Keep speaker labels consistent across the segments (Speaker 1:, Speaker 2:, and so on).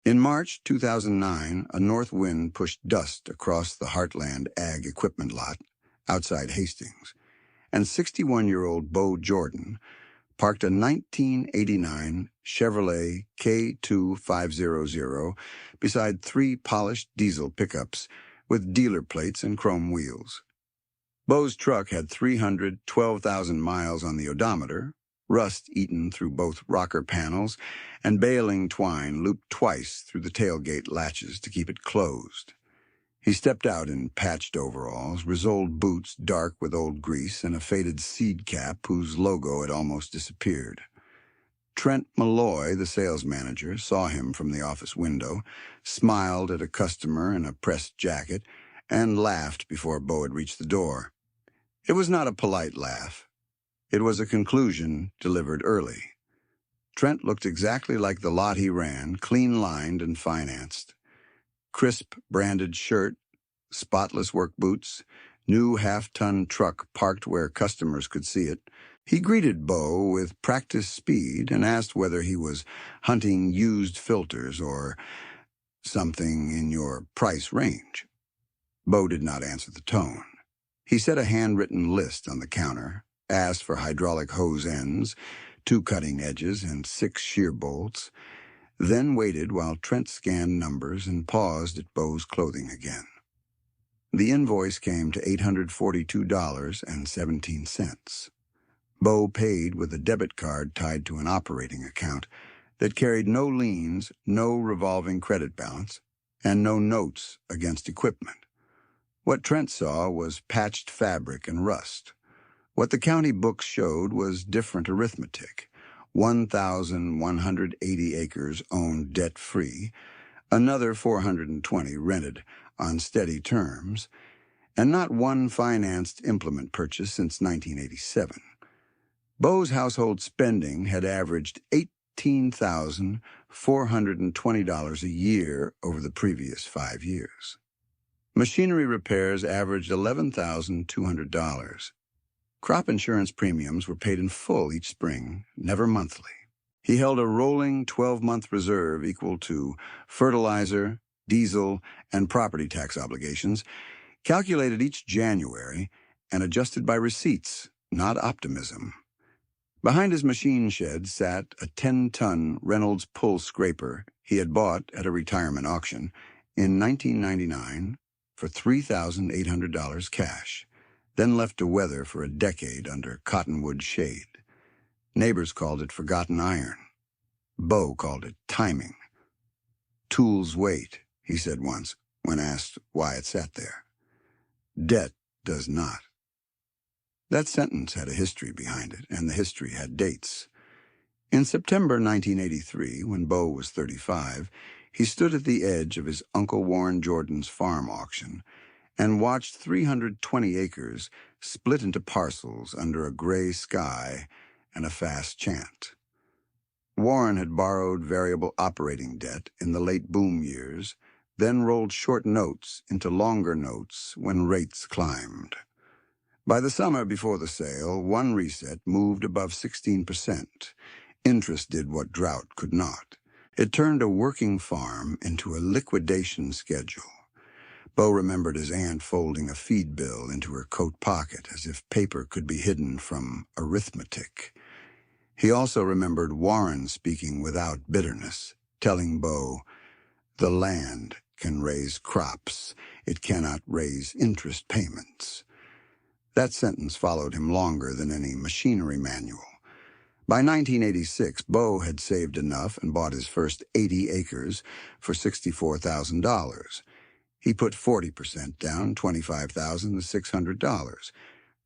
Speaker 1: In March 2009, a north wind pushed dust across the Heartland Ag Equipment lot outside Hastings, and 61-year-old Bo Jordan parked a 1989 Chevrolet K2500 beside three polished diesel pickups with dealer plates and chrome wheels. Bo's truck had 312,000 miles on the odometer, rust eaten through both rocker panels, and baling twine looped twice through the tailgate latches to keep it closed. He stepped out in patched overalls, risoled boots dark with old grease, and a faded seed cap whose logo had almost disappeared. Trent Malloy, the sales manager, saw him from the office window, smiled at a customer in a pressed jacket, and laughed before Bo had reached the door. It was not a polite laugh. It was a conclusion delivered early. Trent looked exactly like the lot he ran, clean-lined and financed. Crisp branded shirt, spotless work boots, new half-ton truck parked where customers could see it. He greeted Bo with practiced speed and asked whether he was hunting used filters or something in your price range. Bo did not answer the tone. He set a handwritten list on the counter, asked for hydraulic hose ends, 2 cutting edges, and 6 shear bolts, then waited while Trent scanned numbers and paused at Bo's clothing again. The invoice came to $842.17. Bo paid with a debit card tied to an operating account that carried no liens, no revolving credit balance, and no notes against equipment. What Trent saw was patched fabric and rust. What the county books showed was different arithmetic. 1,180 acres owned debt-free, another 420 rented on steady terms, and not one financed implement purchase since 1987. Bo's household spending had averaged $18,420 a year over the previous 5 years. Machinery repairs averaged $11,200. Crop insurance premiums were paid in full each spring, never monthly. He held a rolling 12-month reserve equal to fertilizer, diesel, and property tax obligations, calculated each January and adjusted by receipts, not optimism. Behind his machine shed sat a 10-ton Reynolds pull scraper he had bought at a retirement auction in 1999 for $3,800 cash, then left to weather for a decade under cottonwood shade. Neighbors called it forgotten iron. Bo called it timing. Tools wait, he said once, when asked why it sat there. Debt does not. That sentence had a history behind it, and the history had dates. In September 1983, when Bo was 35, he stood at the edge of his Uncle Warren Jordan's farm auction and watched 320 acres split into parcels under a gray sky and a fast chant. Warren had borrowed variable operating debt in the late boom years, then rolled short notes into longer notes when rates climbed. By the summer before the sale, one reset moved above 16%. Interest did what drought could not. It turned a working farm into a liquidation schedule. Bo remembered his aunt folding a feed bill into her coat pocket as if paper could be hidden from arithmetic. He also remembered Warren speaking without bitterness, telling Bo, "The land can raise crops. It cannot raise interest payments." That sentence followed him longer than any machinery manual. By 1986, Bo had saved enough and bought his first 80 acres for $64,000. He put 40% down, $25,600,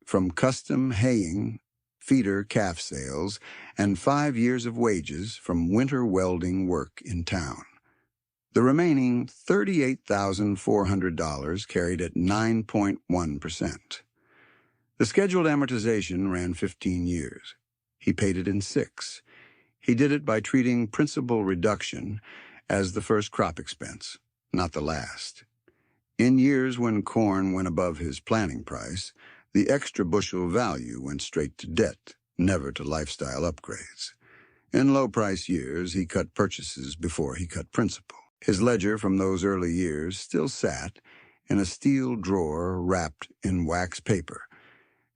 Speaker 1: from custom haying, feeder calf sales, and 5 years of wages from winter welding work in town. The remaining $38,400 carried at 9.1%. The scheduled amortization ran 15 years. He paid it in 6. He did it by treating principal reduction as the first crop expense, not the last. In years when corn went above his planning price, the extra bushel value went straight to debt, never to lifestyle upgrades. In low-price years, he cut purchases before he cut principal. His ledger from those early years still sat in a steel drawer wrapped in wax paper,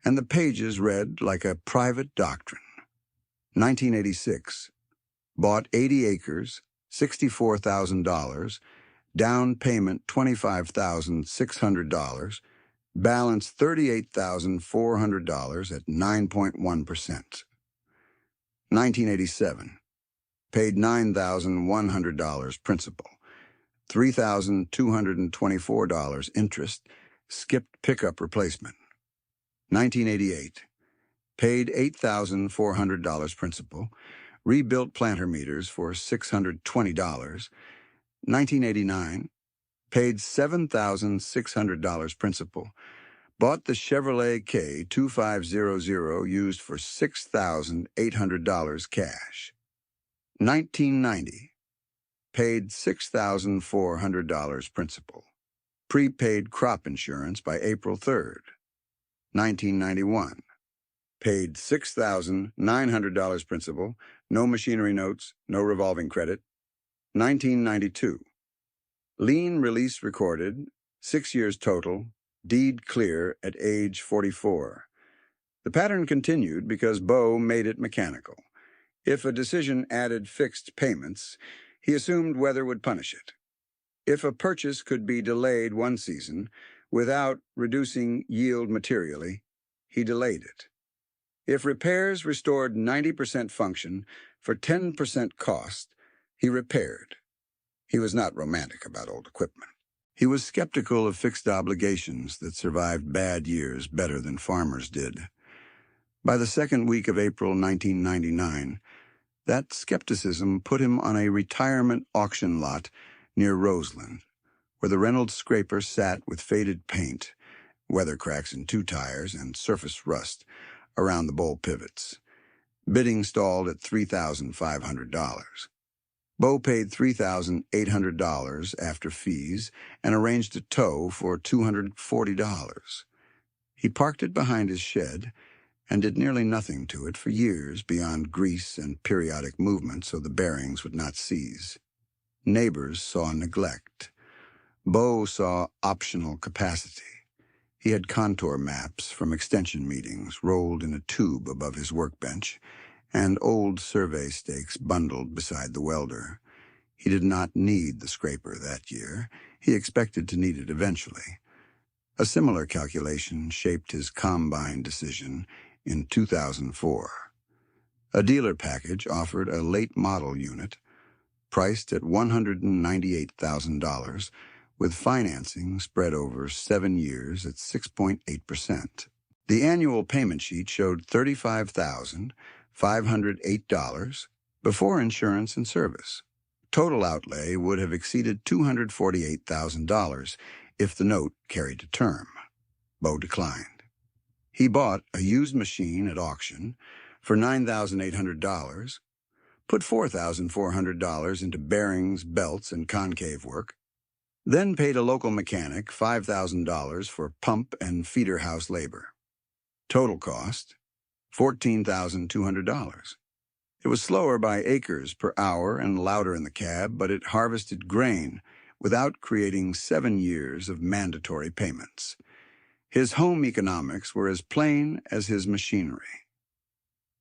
Speaker 1: and the pages read like a private doctrine. 1986. Bought 80 acres, $64,000, down payment $25,600, balance $38,400 at 9.1%. 1987. Paid $9,100 principal, $3,224 interest, skipped pickup replacement. 1988. Paid $8,400 principal, rebuilt planter meters for $620. 1989. Paid $7,600 principal, bought the Chevrolet K2500 used for $6,800 cash. 1990. Paid $6,400 principal. Prepaid crop insurance by April 3rd. 1991. Paid $6,900 principal, no machinery notes, no revolving credit. 1992. Lien release recorded, 6 years total, deed clear at age 44. The pattern continued because Bo made it mechanical. If a decision added fixed payments, he assumed weather would punish it. If a purchase could be delayed one season without reducing yield materially, he delayed it. If repairs restored 90% function for 10% cost, he repaired. He was not romantic about old equipment. He was skeptical of fixed obligations that survived bad years better than farmers did. By the second week of April 1999, that skepticism put him on a retirement auction lot near Roseland, where the Reynolds scraper sat with faded paint, weather cracks in 2 tires, and surface rust around the bowl pivots. Bidding stalled at $3,500. Bo paid $3,800 after fees and arranged a tow for $240. He parked it behind his shed and did nearly nothing to it for years beyond grease and periodic movement so the bearings would not seize. Neighbors saw neglect. Bo saw optional capacity. He had contour maps from extension meetings rolled in a tube above his workbench, and old survey stakes bundled beside the welder. He did not need the scraper that year. He expected to need it eventually. A similar calculation shaped his combine decision in 2004. A dealer package offered a late model unit, priced at $198,000, with financing spread over 7 years at 6.8%. The annual payment sheet showed $35,508 before insurance and service. Total outlay would have exceeded $248,000 if the note carried to term. Bo declined. He bought a used machine at auction for $9,800, put $4,400 into bearings, belts, and concave work, then paid a local mechanic $5,000 for pump and feeder house labor. Total cost, $14,200. It was slower by acres per hour and louder in the cab, but it harvested grain without creating 7 years of mandatory payments. His home economics were as plain as his machinery.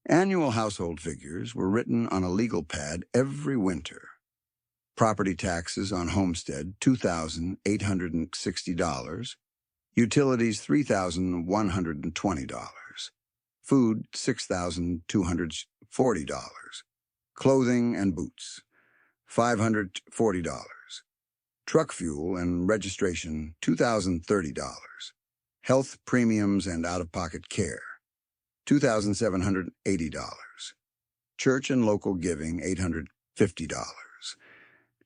Speaker 1: Annual household figures were written on a legal pad every winter. Property taxes on homestead, $2,860. Utilities, $3,120. Food, $6,240. Clothing and boots, $540. Truck fuel and registration, $2,030. Health premiums and out-of-pocket care, $2,780. Church and local giving, $850.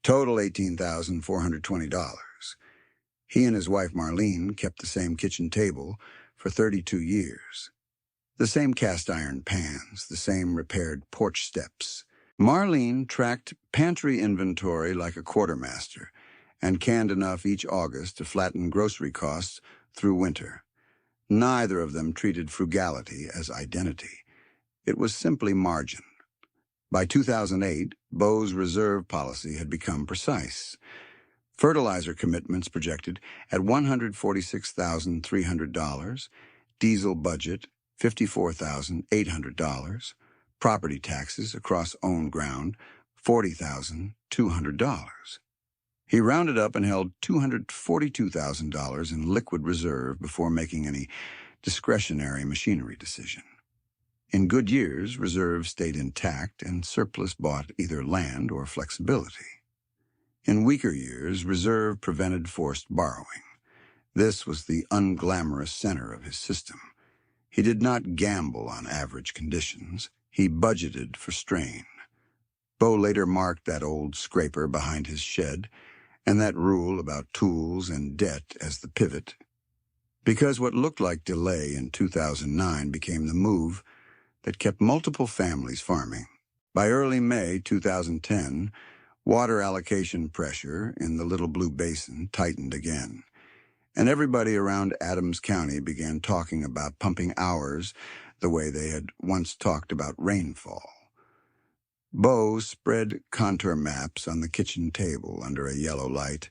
Speaker 1: Total $18,420. He and his wife Marlene kept the same kitchen table for 32 years. The same cast iron pans, the same repaired porch steps. Marlene tracked pantry inventory like a quartermaster and canned enough each August to flatten grocery costs through winter. Neither of them treated frugality as identity. It was simply margin. By 2008, Bo's reserve policy had become precise. Fertilizer commitments projected at $146,300, diesel budget $54,800, property taxes across owned ground $40,200. He rounded up and held $242,000 in liquid reserve before making any discretionary machinery decision. In good years, reserves stayed intact and surplus bought either land or flexibility. In weaker years, reserve prevented forced borrowing. This was the unglamorous center of his system. He did not gamble on average conditions. He budgeted for strain. Bo later marked that old scraper behind his shed and that rule about tools and debt as the pivot. Because what looked like delay in 2009 became the move that kept multiple families farming. By early May 2010, water allocation pressure in the Little Blue Basin tightened again, and everybody around Adams County began talking about pumping hours the way they had once talked about rainfall. Bo spread contour maps on the kitchen table under a yellow light,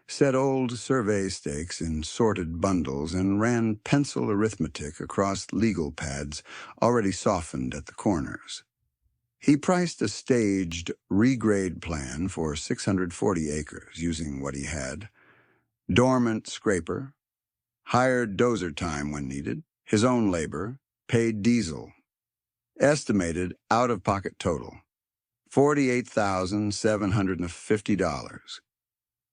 Speaker 1: set old survey stakes in sorted bundles, and ran pencil arithmetic across legal pads already softened at the corners. He priced a staged regrade plan for 640 acres using what he had: dormant scraper, hired dozer time when needed, his own labor, paid diesel. Estimated out-of-pocket total, $48,750.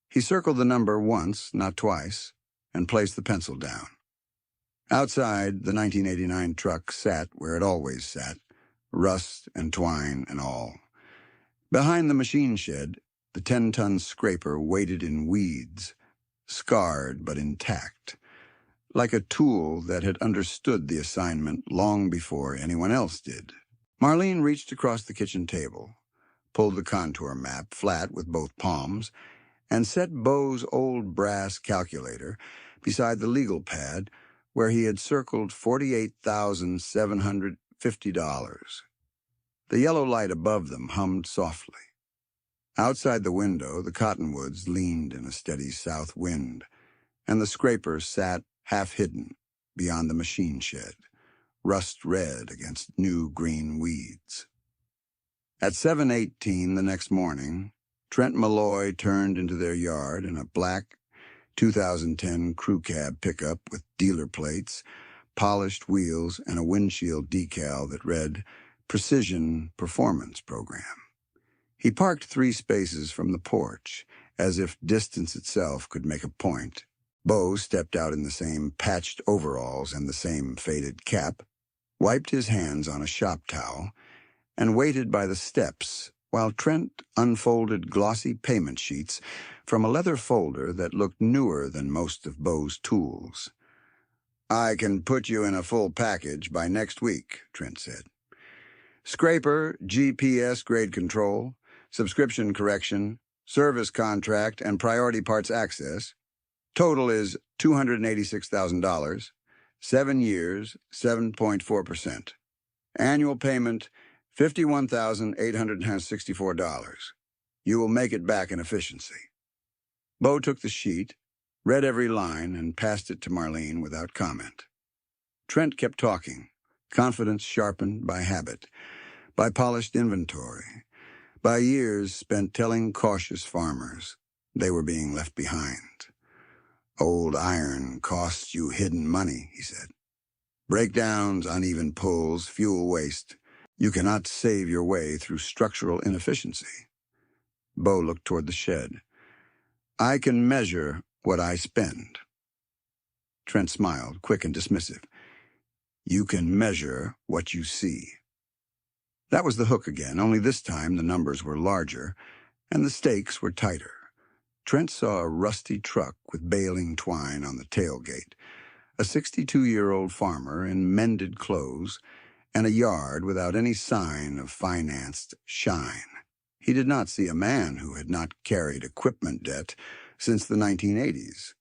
Speaker 1: He circled the number once, not twice, and placed the pencil down. Outside, the 1989 truck sat where it always sat, rust and twine and all. Behind the machine shed, the 10-ton scraper waited in weeds, scarred but intact, like a tool that had understood the assignment long before anyone else did. Marlene reached across the kitchen table, pulled the contour map flat with both palms, and set Bo's old brass calculator beside the legal pad where he had circled $48,750. The yellow light above them hummed softly. Outside the window, the cottonwoods leaned in a steady south wind, and the scraper sat half-hidden beyond the machine shed, rust-red against new green weeds. At 7:18 the next morning, Trent Malloy turned into their yard in a black 2010 crew cab pickup with dealer plates, polished wheels, and a windshield decal that read Precision Performance Program. He parked 3 spaces from the porch, as if distance itself could make a point. Bo stepped out in the same patched overalls and the same faded cap, wiped his hands on a shop towel, and waited by the steps while Trent unfolded glossy payment sheets from a leather folder that looked newer than most of Bo's tools. "I can put you in a full package by next week," Trent said. "Scraper, GPS grade control, subscription correction, service contract, and priority parts access. Total is $286,000, 7 years, 7.4%. Annual payment, $51,864. You will make it back in efficiency." Bo took the sheet, read every line, and passed it to Marlene without comment. Trent kept talking, confidence sharpened by habit, by polished inventory, by years spent telling cautious farmers they were being left behind. "Old iron costs you hidden money," he said. "Breakdowns, uneven pulls, fuel waste. You cannot save your way through structural inefficiency." Bo looked toward the shed. "I can measure what I spend." Trent smiled, quick and dismissive. "You can measure what you see." That was the hook again, only this time the numbers were larger and the stakes were tighter. Trent saw a rusty truck with baling twine on the tailgate, a 62-year-old farmer in mended clothes, and a yard without any sign of financed shine. He did not see a man who had not carried equipment debt since the 1980s.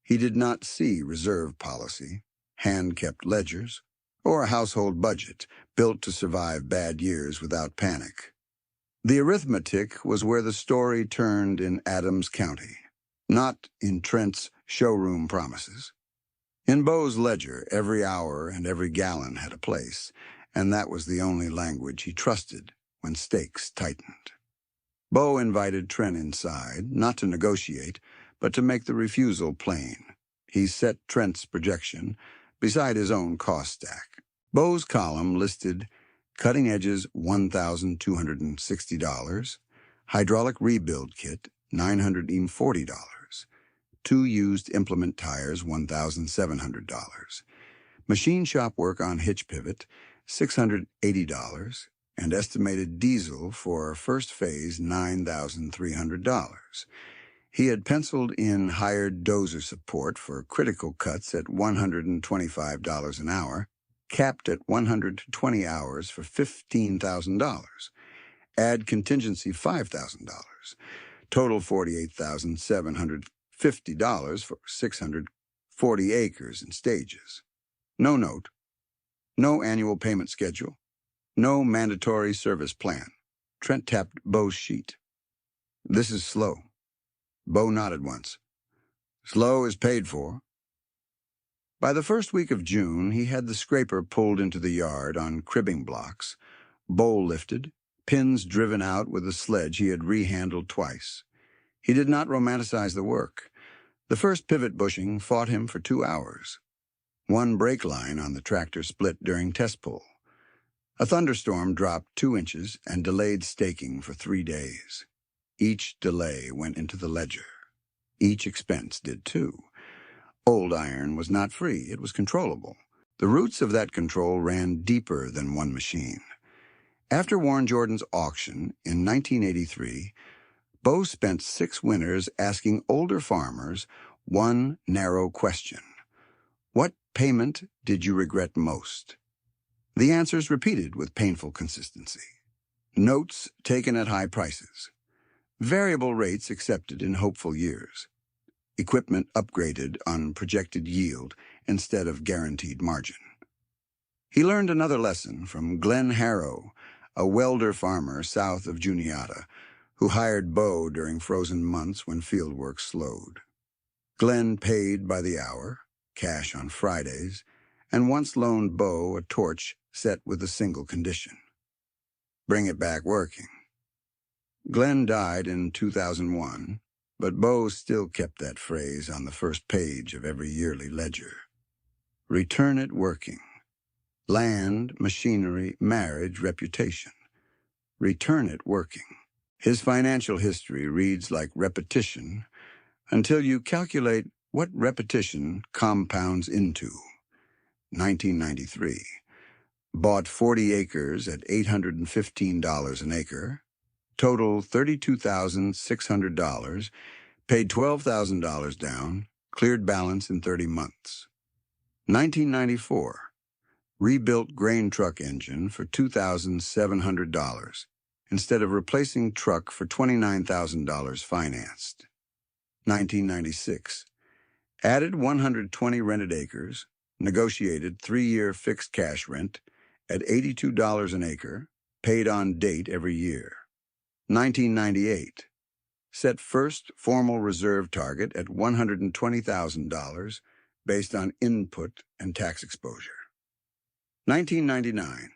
Speaker 1: He did not see reserve policy, hand-kept ledgers, or a household budget built to survive bad years without panic. The arithmetic was where the story turned in Adams County, not in Trent's showroom promises. In Bo's ledger, every hour and every gallon had a place, and that was the only language he trusted when stakes tightened. Bo invited Trent inside, not to negotiate, but to make the refusal plain. He set Trent's projection beside his own cost stack. Bo's column listed cutting edges $1,260, hydraulic rebuild kit $940, two used implement tires $1,700, machine shop work on hitch pivot $680, and estimated diesel for first phase $9,300. He had penciled in hired dozer support for critical cuts at $125 an hour, capped at 120 hours for $15,000. Add contingency $5,000. Total $48,750 for 640 acres in stages. No note. No annual payment schedule. No mandatory service plan. Trent tapped Bo's sheet. This is slow. Bo nodded once. Slow is paid for. By the first week of June, he had the scraper pulled into the yard on cribbing blocks, bowl lifted, pins driven out with a sledge he had rehandled twice. He did not romanticize the work. The first pivot bushing fought him for 2 hours. One brake line on the tractor split during test pull. A thunderstorm dropped 2 inches and delayed staking for 3 days. Each delay went into the ledger. Each expense did too. Old iron was not free, it was controllable. The roots of that control ran deeper than one machine. After Warren Jordan's auction in 1983, Bo spent 6 winters asking older farmers one narrow question. What payment did you regret most? The answers repeated with painful consistency. Notes taken at high prices. Variable rates accepted in hopeful years. Equipment upgraded on projected yield instead of guaranteed margin. He learned another lesson from Glenn Harrow, a welder farmer south of Juniata, who hired Bo during frozen months when fieldwork slowed. Glenn paid by the hour, cash on Fridays, and once loaned Bo a torch set with a single condition. Bring it back working. Glenn died in 2001, but Bo still kept that phrase on the first page of every yearly ledger. Return it working. Land, machinery, marriage, reputation. Return it working. His financial history reads like repetition until you calculate what repetition compounds into. 1993. Bought 40 acres at $815 an acre. Total $32,600, paid $12,000 down, cleared balance in 30 months. 1994, rebuilt grain truck engine for $2,700 instead of replacing truck for $29,000 financed. 1996, added 120 rented acres, negotiated 3-year fixed cash rent at $82 an acre, paid on date every year. 1998, set first formal reserve target at $120,000 based on input and tax exposure. 1999,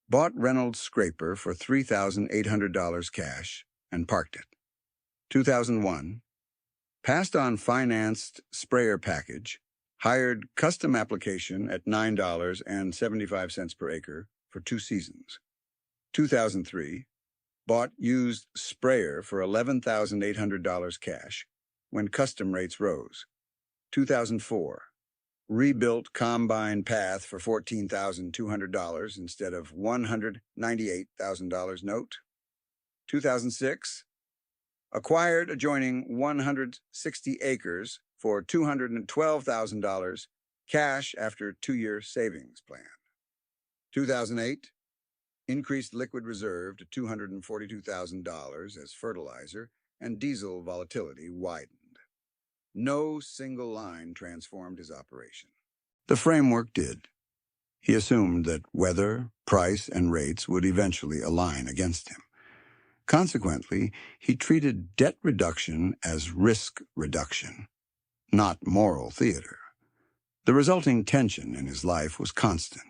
Speaker 1: bought Reynolds scraper for $3,800 cash and parked it. 2001, passed on financed sprayer package, hired custom application at $9.75 per acre for 2 seasons. 2003, bought used sprayer for $11,800 cash when custom rates rose. 2004, rebuilt combine path for $14,200 instead of $198,000 note. 2006, acquired adjoining 160 acres for $212,000 cash after 2-year savings plan. 2008, increased liquid reserve to $242,000 as fertilizer and diesel volatility widened. No single line transformed his operation. The framework did. He assumed that weather, price, and rates would eventually align against him. Consequently, he treated debt reduction as risk reduction, not moral theater. The resulting tension in his life was constant.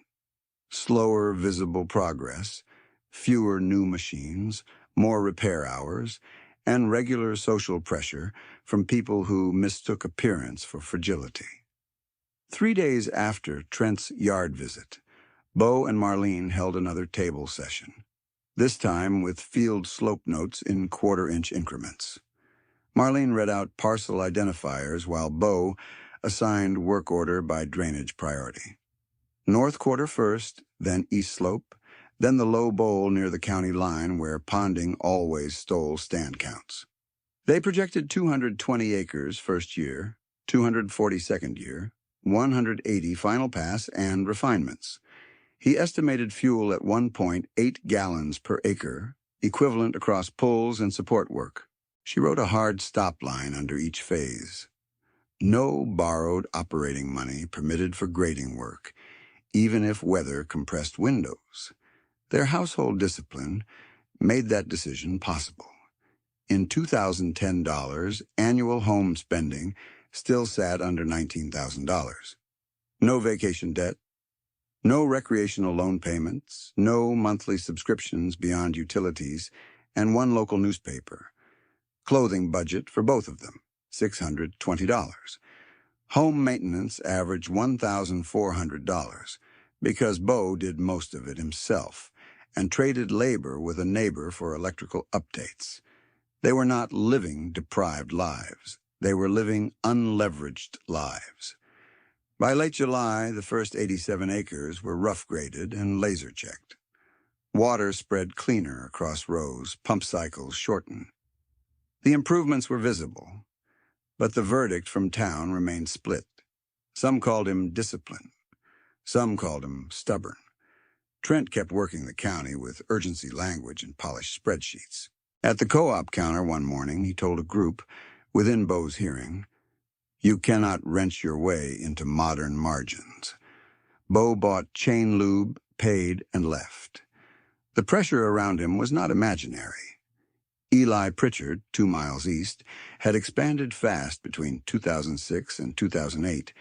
Speaker 1: Slower visible progress, fewer new machines, more repair hours, and regular social pressure from people who mistook appearance for fragility. 3 days after Trent's yard visit, Bo and Marlene held another table session, this time with field slope notes in quarter-inch increments. Marlene read out parcel identifiers while Bo assigned work order by drainage priority. North quarter first, then east slope, then the low bowl near the county line where ponding always stole stand counts. They projected 220 acres first year, 240 second year, 180 final pass, and refinements. He estimated fuel at 1.8 gallons per acre, equivalent across pulls and support work. She wrote a hard stop line under each phase. No borrowed operating money permitted for grading work, even if weather compressed windows. Their household discipline made that decision possible. In 2010 dollars, annual home spending still sat under $19,000. No vacation debt, no recreational loan payments, no monthly subscriptions beyond utilities, and one local newspaper. Clothing budget for both of them, $620. Home maintenance averaged $1,400 because Bo did most of it himself and traded labor with a neighbor for electrical updates. They were not living deprived lives. They were living unleveraged lives. By late July, the first 87 acres were rough graded and laser checked. Water spread cleaner across rows, pump cycles shortened. The improvements were visible, but the verdict from town remained split. Some called him disciplined. Some called him stubborn. Trent kept working the county with urgency language and polished spreadsheets. At the co-op counter one morning, he told a group, within Bo's hearing, "You cannot wrench your way into modern margins." Bo bought chain lube, paid, and left. The pressure around him was not imaginary. Eli Pritchard, 2 miles east, had expanded fast between 2006 and 2008,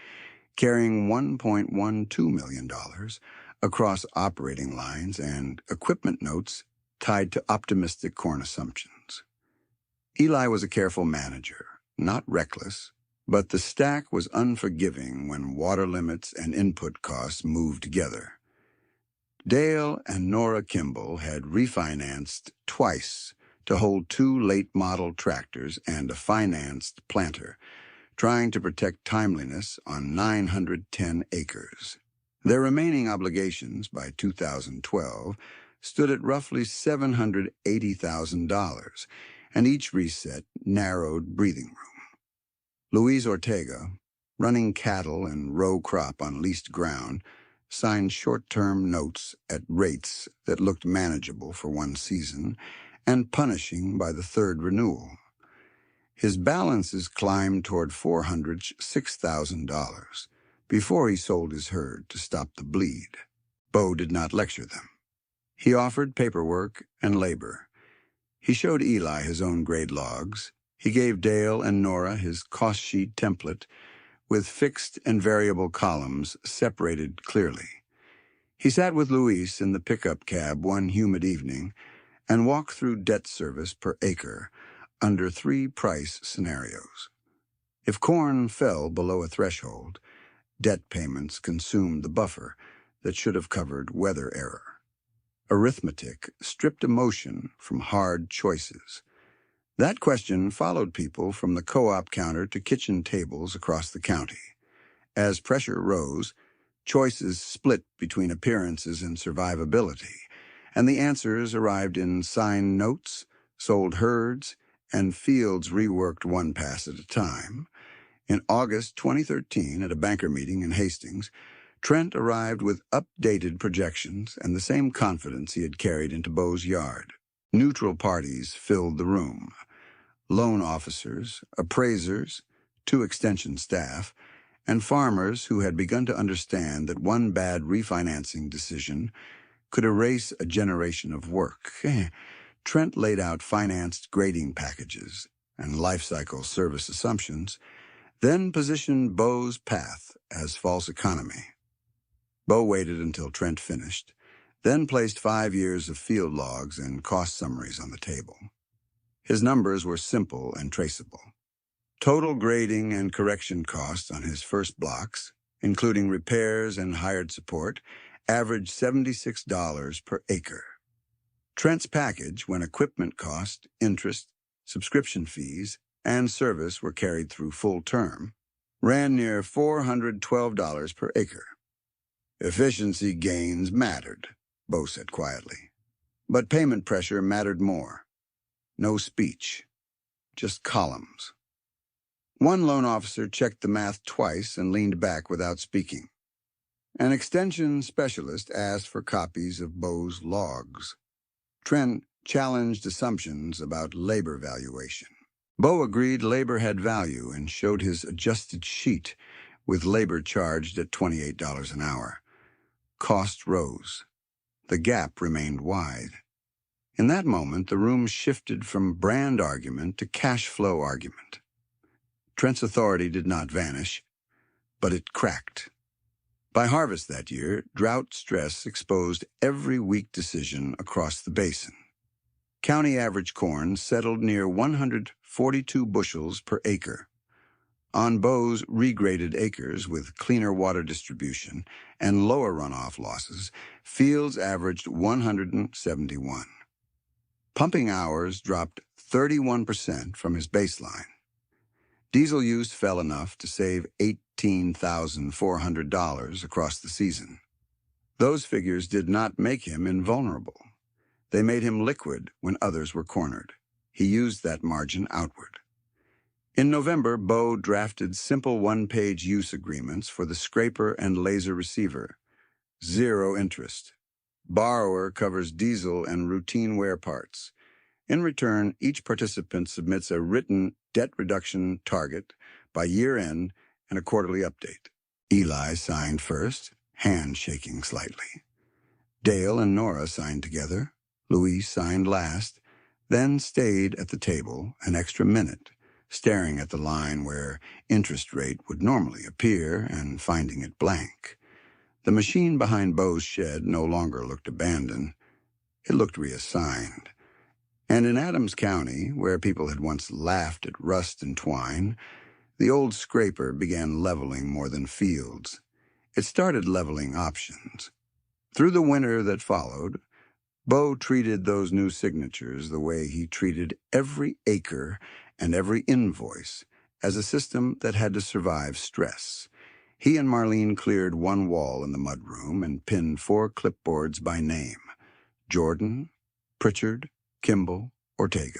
Speaker 1: carrying $1.12 million across operating lines and equipment notes tied to optimistic corn assumptions. Eli was a careful manager, not reckless, but the stack was unforgiving when water limits and input costs moved together. Dale and Nora Kimball had refinanced twice to hold 2 late-model tractors and a financed planter, trying to protect timeliness on 910 acres. Their remaining obligations by 2012 stood at roughly $780,000, and each reset narrowed breathing room. Luis Ortega, running cattle and row crop on leased ground, signed short-term notes at rates that looked manageable for one season and punishing by the 3rd renewal. His balances climbed toward $406,000 before he sold his herd to stop the bleed. Bo did not lecture them. He offered paperwork and labor. He showed Eli his own grade logs. He gave Dale and Nora his cost sheet template with fixed and variable columns separated clearly. He sat with Luis in the pickup cab one humid evening and walked through debt service per acre under 3 price scenarios. If corn fell below a threshold, debt payments consumed the buffer that should have covered weather error. Arithmetic stripped emotion from hard choices. That question followed people from the co-op counter to kitchen tables across the county. As pressure rose, choices split between appearances and survivability, and the answers arrived in signed notes, sold herds, and fields reworked one pass at a time. In August 2013, at a banker meeting in Hastings, Trent arrived with updated projections and the same confidence he had carried into Bo's yard. Neutral parties filled the room. Loan officers, appraisers, 2 extension staff, and farmers who had begun to understand that one bad refinancing decision could erase a generation of work. Trent laid out financed grading packages and life cycle service assumptions, then positioned Bo's path as false economy. Bo waited until Trent finished, then placed 5 years of field logs and cost summaries on the table. His numbers were simple and traceable. Total grading and correction costs on his first blocks, including repairs and hired support, averaged $76 per acre. Trent's package, when equipment cost, interest, subscription fees, and service were carried through full term, ran near $412 per acre. Efficiency gains mattered, Bo said quietly. But payment pressure mattered more. No speech, just columns. One loan officer checked the math twice and leaned back without speaking. An extension specialist asked for copies of Bo's logs. Trent challenged assumptions about labor valuation. Bo agreed labor had value and showed his adjusted sheet with labor charged at $28 an hour. Cost rose. The gap remained wide. In that moment, the room shifted from brand argument to cash flow argument. Trent's authority did not vanish, but it cracked. By harvest that year, drought stress exposed every weak decision across the basin. County average corn settled near 142 bushels per acre. On Bo's regraded acres with cleaner water distribution and lower runoff losses, fields averaged 171. Pumping hours dropped 31% from his baseline. Diesel use fell enough to save $18,400 across the season. Those figures did not make him invulnerable. They made him liquid when others were cornered. He used that margin outward. In November, Bo drafted simple one-page use agreements for the scraper and laser receiver. 0 interest. Borrower covers diesel and routine wear parts. In return, each participant submits a written debt reduction target by year-end and a quarterly update. Eli signed first, hand shaking slightly. Dale and Nora signed together. Luis signed last, then stayed at the table an extra minute, staring at the line where interest rate would normally appear and finding it blank. The machine behind Bo's shed no longer looked abandoned. It looked reassigned. And in Adams County, where people had once laughed at rust and twine, the old scraper began leveling more than fields. It started leveling options. Through the winter that followed, Bo treated those new signatures the way he treated every acre and every invoice, as a system that had to survive stress. He and Marlene cleared one wall in the mudroom and pinned 4 clipboards by name: Jordan, Pritchard, Kimball, Ortega.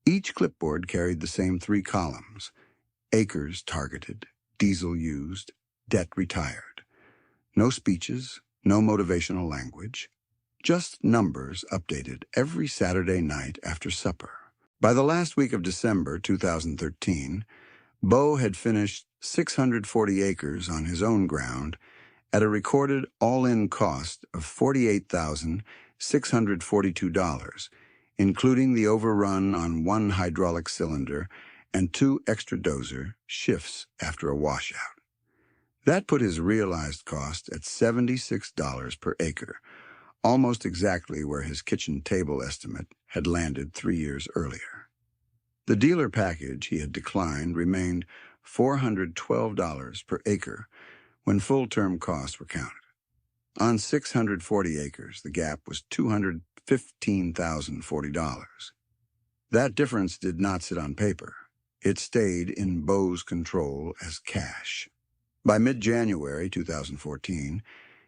Speaker 1: Each clipboard carried the same 3 columns: acres targeted, diesel used, debt retired. No speeches, no motivational language, just numbers updated every Saturday night after supper. By the last week of December 2013, Bo had finished 640 acres on his own ground at a recorded all-in cost of $48,642, including the overrun on 1 hydraulic cylinder and 2 extra dozer shifts after a washout. That put his realized cost at $76 per acre, almost exactly where his kitchen table estimate had landed 3 years earlier. The dealer package he had declined remained $412 per acre when full-term costs were counted. On 640 acres, the gap was $215,040. That difference did not sit on paper. It stayed in Bo's control as cash. By mid-January 2014,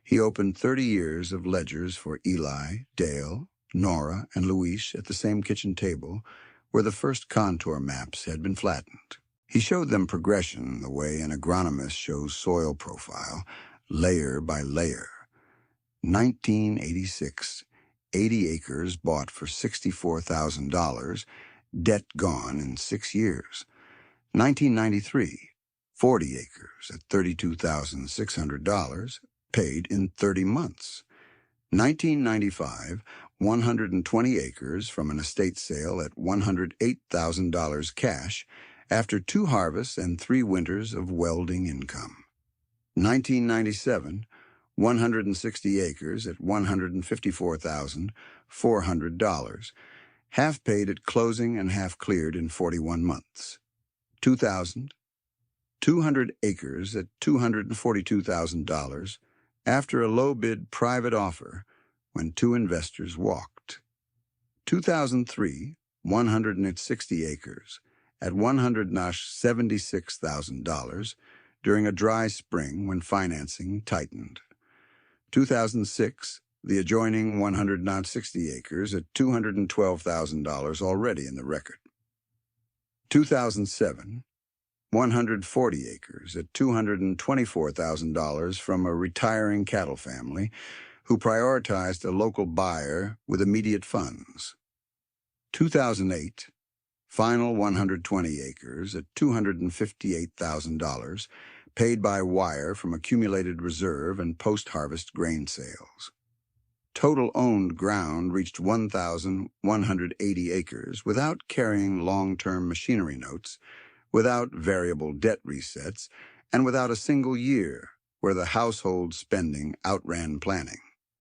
Speaker 1: he opened 30 years of ledgers for Eli, Dale, Nora, and Luis at the same kitchen table where the first contour maps had been flattened. He showed them progression the way an agronomist shows soil profile, layer by layer. 1986, 80 acres bought for $64,000, debt gone in 6 years. 1993, 40 acres at $32,600, paid in 30 months. 1995, 120 acres from an estate sale at $108,000 cash after 2 harvests and 3 winters of welding income. 1997, 160 acres at $154,400, half paid at closing and half cleared in 41 months. 2000, 200 acres at $242,000 after a low-bid private offer when 2 investors walked. 2003, 160 acres at $176,000 during a dry spring when financing tightened. 2006, the adjoining 160 acres at $212,000 already in the record. 2007, 140 acres at $224,000 from a retiring cattle family who prioritized a local buyer with immediate funds. 2008, final 120 acres at $258,000, paid by wire from accumulated reserve and post-harvest grain sales. Total owned ground reached 1,180 acres without carrying long-term machinery notes, without variable debt resets, and without a single year where the household spending outran planning.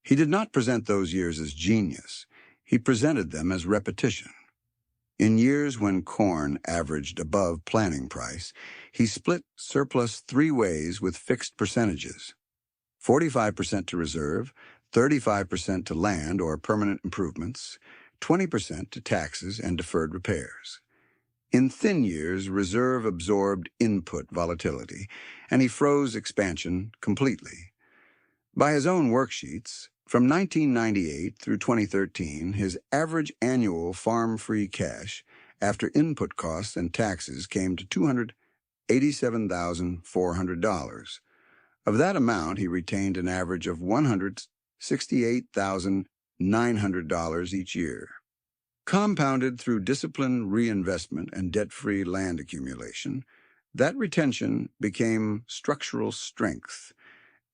Speaker 1: He did not present those years as genius. He presented them as repetition. In years when corn averaged above planning price, he split surplus 3 ways with fixed percentages: 45% to reserve, 35% to land or permanent improvements, 20% to taxes and deferred repairs. In thin years, reserve absorbed input volatility, and he froze expansion completely. By his own worksheets, from 1998 through 2013, his average annual farm-free cash after input costs and taxes came to $287,400. Of that amount, he retained an average of $168,900 each year. Compounded through disciplined reinvestment and debt-free land accumulation, that retention became structural strength.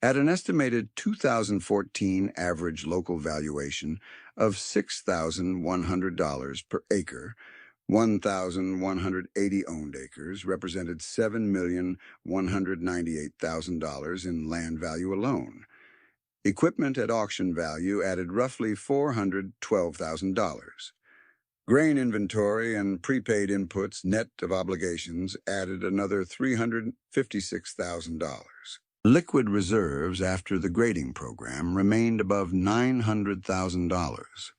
Speaker 1: At an estimated 2014 average local valuation of $6,100 per acre, 1,180 owned acres represented $7,198,000 in land value alone. Equipment at auction value added roughly $412,000. Grain inventory and prepaid inputs net of obligations added another $356,000. Liquid reserves after the grading program remained above $900,000.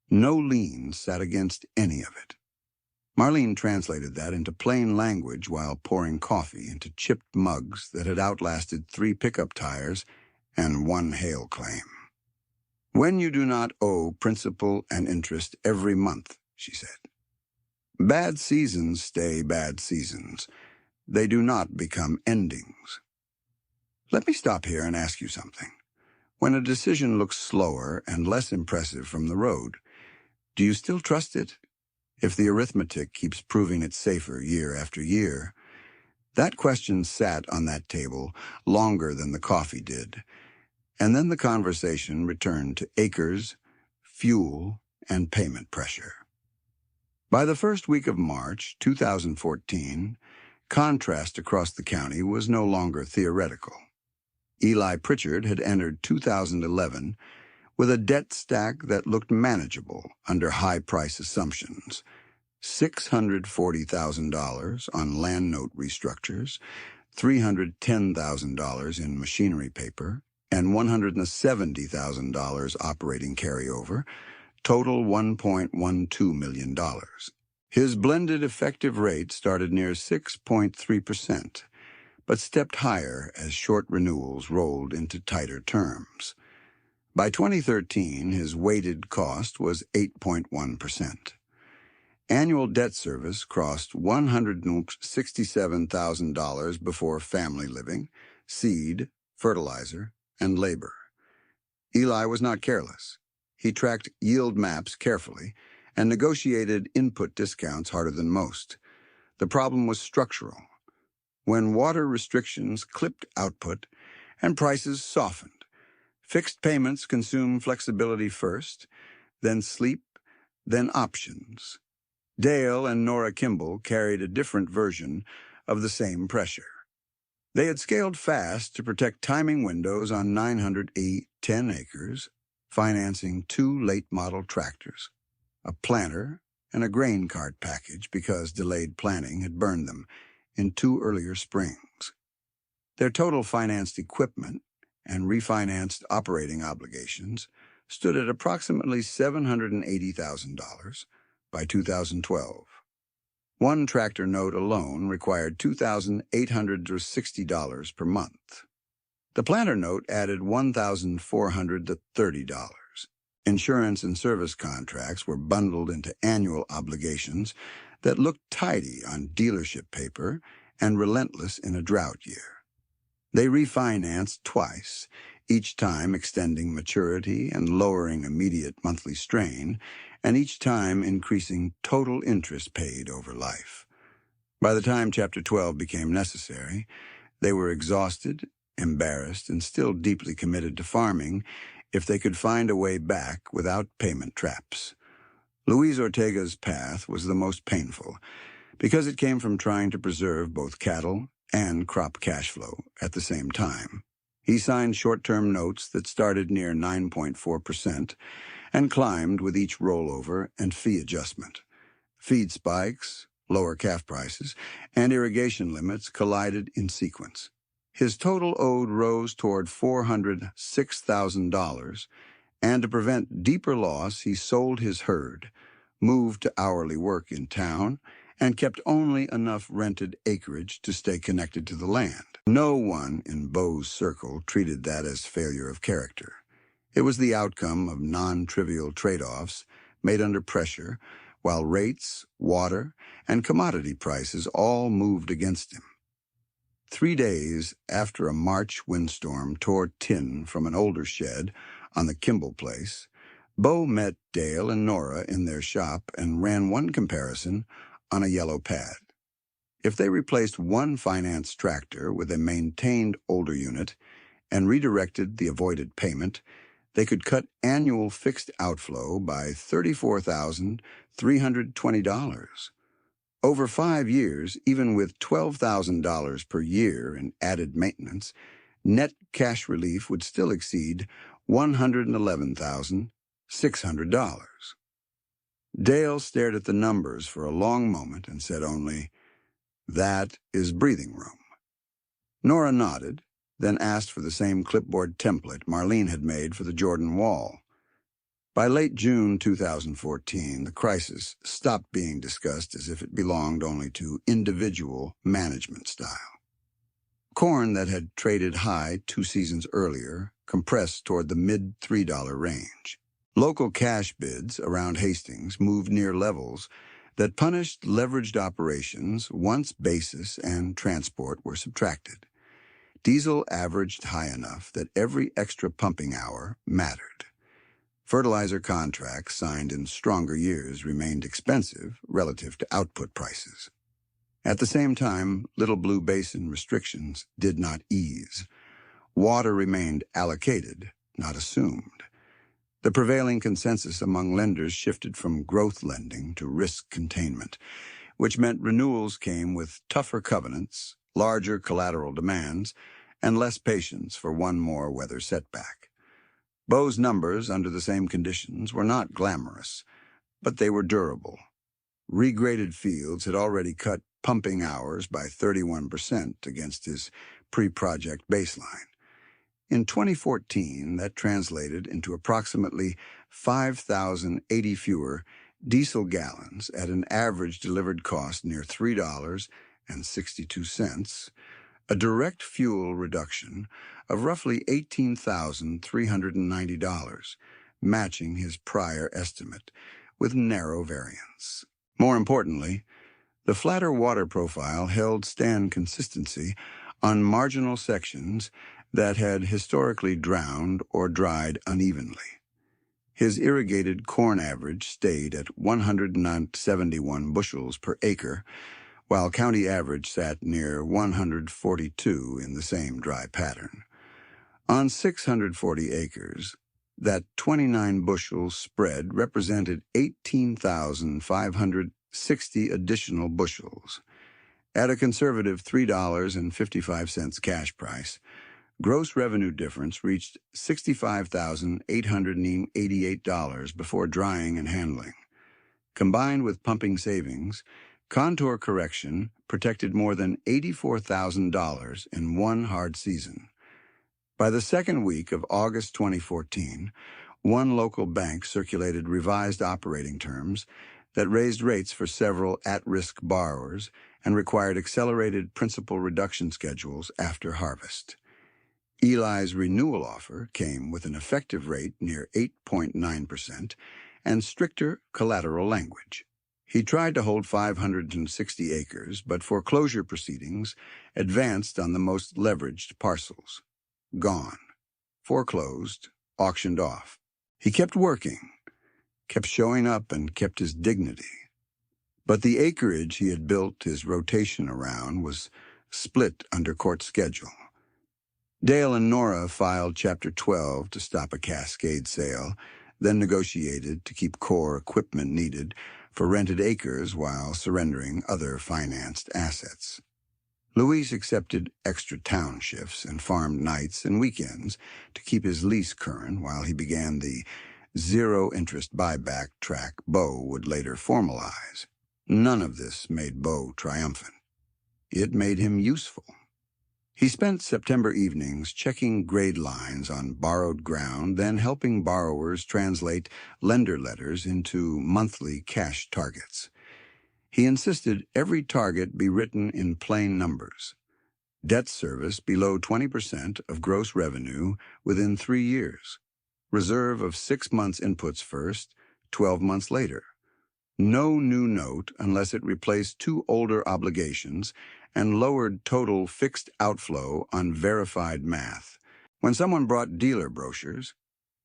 Speaker 1: No liens sat against any of it. Marlene translated that into plain language while pouring coffee into chipped mugs that had outlasted 3 pickup tires and 1 hail claim. When you do not owe principal and interest every month, she said. Bad seasons stay bad seasons. They do not become endings. Let me stop here and ask you something. When a decision looks slower and less impressive from the road, do you still trust it? If the arithmetic keeps proving it safer year after year, that question sat on that table longer than the coffee did, and then the conversation returned to acres, fuel, and payment pressure. By the first week of March 2014, contrast across the county was no longer theoretical. Eli Pritchard had entered 2011 with a debt stack that looked manageable under high price assumptions: $640,000 on land note restructures, $310,000 in machinery paper, and $170,000 operating carryover, total $1.12 million. His blended effective rate started near 6.3%, but stepped higher as short renewals rolled into tighter terms. By 2013, his weighted cost was 8.1%. Annual debt service crossed $167,000 before family living, seed, fertilizer, and labor. Eli was not careless. He tracked yield maps carefully and negotiated input discounts harder than most. The problem was structural. When water restrictions clipped output and prices softened, fixed payments consume flexibility first, then sleep, then options. Dale and Nora Kimball carried a different version of the same pressure. They had scaled fast to protect timing windows on 910 acres, financing 2 late-model tractors, a planter, and a grain cart package because delayed planning had burned them in 2 earlier springs. Their total financed equipment and refinanced operating obligations stood at approximately $780,000 by 2012. One tractor note alone required $2,860 per month. The planter note added $1,430. Insurance and service contracts were bundled into annual obligations that looked tidy on dealership paper and relentless in a drought year. They refinanced twice, each time extending maturity and lowering immediate monthly strain, and each time increasing total interest paid over life. By the time Chapter 12 became necessary, they were exhausted, embarrassed, and still deeply committed to farming if they could find a way back without payment traps. Luis Ortega's path was the most painful because it came from trying to preserve both cattle and crop cash flow at the same time. He signed short-term notes that started near 9.4% and climbed with each rollover and fee adjustment. Feed spikes, lower calf prices, and irrigation limits collided in sequence. His total owed rose toward $406,000, and to prevent deeper loss, he sold his herd, moved to hourly work in town, and kept only enough rented acreage to stay connected to the land. No one in Bo's circle treated that as failure of character. It was the outcome of non-trivial trade-offs made under pressure, while rates, water, and commodity prices all moved against him. 3 days after a March windstorm tore tin from an older shed on the Kimball place, Bo met Dale and Nora in their shop and ran one comparison on a yellow pad. If they replaced one financed tractor with a maintained older unit and redirected the avoided payment, they could cut annual fixed outflow by $34,320. Over 5 years, even with $12,000 per year in added maintenance, net cash relief would still exceed $111,600. Dale stared at the numbers for a long moment and said only, "That is breathing room." Nora nodded, then asked for the same clipboard template Marlene had made for the Jordan Wall. By late June 2014, the crisis stopped being discussed as if it belonged only to individual management style. Corn that had traded high 2 seasons earlier compressed toward the mid-$3 range. Local cash bids around Hastings moved near levels that punished leveraged operations once basis and transport were subtracted. Diesel averaged high enough that every extra pumping hour mattered. Fertilizer contracts signed in stronger years remained expensive relative to output prices. At the same time, Little Blue Basin restrictions did not ease. Water remained allocated, not assumed. The prevailing consensus among lenders shifted from growth lending to risk containment, which meant renewals came with tougher covenants, larger collateral demands, and less patience for one more weather setback. Bo's numbers under the same conditions were not glamorous, but they were durable. Regraded fields had already cut pumping hours by 31% against his pre-project baseline. In 2014, that translated into approximately 5,080 fewer diesel gallons at an average delivered cost near $3.62, a direct fuel reduction of roughly $18,390, matching his prior estimate with narrow variance. More importantly, the flatter water profile held stand consistency on marginal sections that had historically drowned or dried unevenly. His irrigated corn average stayed at 171 bushels per acre, while county average sat near 142 in the same dry pattern. On 640 acres, That 29 bushels spread represented 18,560 additional bushels. At a conservative $3.55 cash price, gross revenue difference reached $65,888 before drying and handling. Combined with pumping savings, contour correction protected more than $84,000 in one hard season. By the second week of August 2014, one local bank circulated revised operating terms that raised rates for several at-risk borrowers and required accelerated principal reduction schedules after harvest. Eli's renewal offer came with an effective rate near 8.9% and stricter collateral language. He tried to hold 560 acres, but foreclosure proceedings advanced on the most leveraged parcels. Gone. Foreclosed. Auctioned off. He kept working, kept showing up, and kept his dignity. But the acreage he had built his rotation around was split under court schedule. Dale and Nora filed Chapter 12 to stop a Cascade sale, then negotiated to keep core equipment needed for rented acres while surrendering other financed assets. Luis accepted extra town shifts and farmed nights and weekends to keep his lease current while he began the zero-interest buyback track Bo would later formalize. None of this made Bo triumphant. It made him useful. He spent September evenings checking grade lines on borrowed ground, then helping borrowers translate lender letters into monthly cash targets. He insisted every target be written in plain numbers. Debt service below 20% of gross revenue within 3 years. Reserve of 6 months inputs first, 12 months later. No new note unless it replaced 2 older obligations and lowered total fixed outflow on verified math. When someone brought dealer brochures,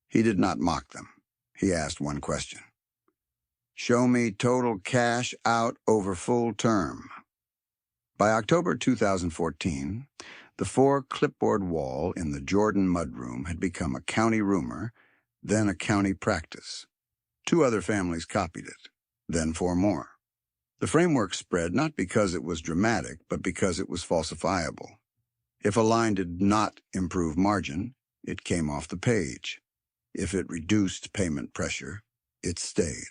Speaker 1: he did not mock them. He asked one question. Show me total cash out over full term. By October 2014, the 4-clipboard wall in the Jordan mudroom had become a county rumor, then a county practice. 2 other families copied it, then 4 more. The framework spread not because it was dramatic, but because it was falsifiable. If a line did not improve margin, it came off the page. If it reduced payment pressure, it stayed.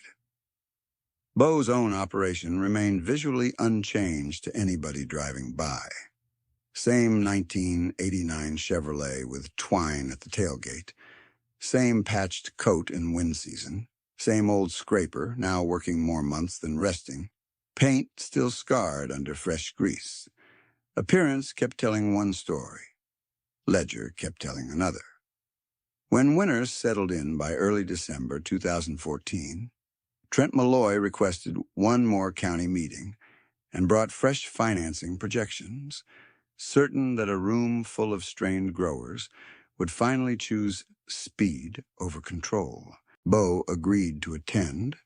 Speaker 1: Bo's own operation remained visually unchanged to anybody driving by. Same 1989 Chevrolet with twine at the tailgate. Same patched coat in wind season. Same old scraper, now working more months than resting. Paint still scarred under fresh grease. Appearance kept telling one story. Ledger kept telling another. When winter settled in by early December 2014, Trent Malloy requested one more county meeting and brought fresh financing projections, certain that a room full of strained growers would finally choose speed over control. Bo agreed to attend,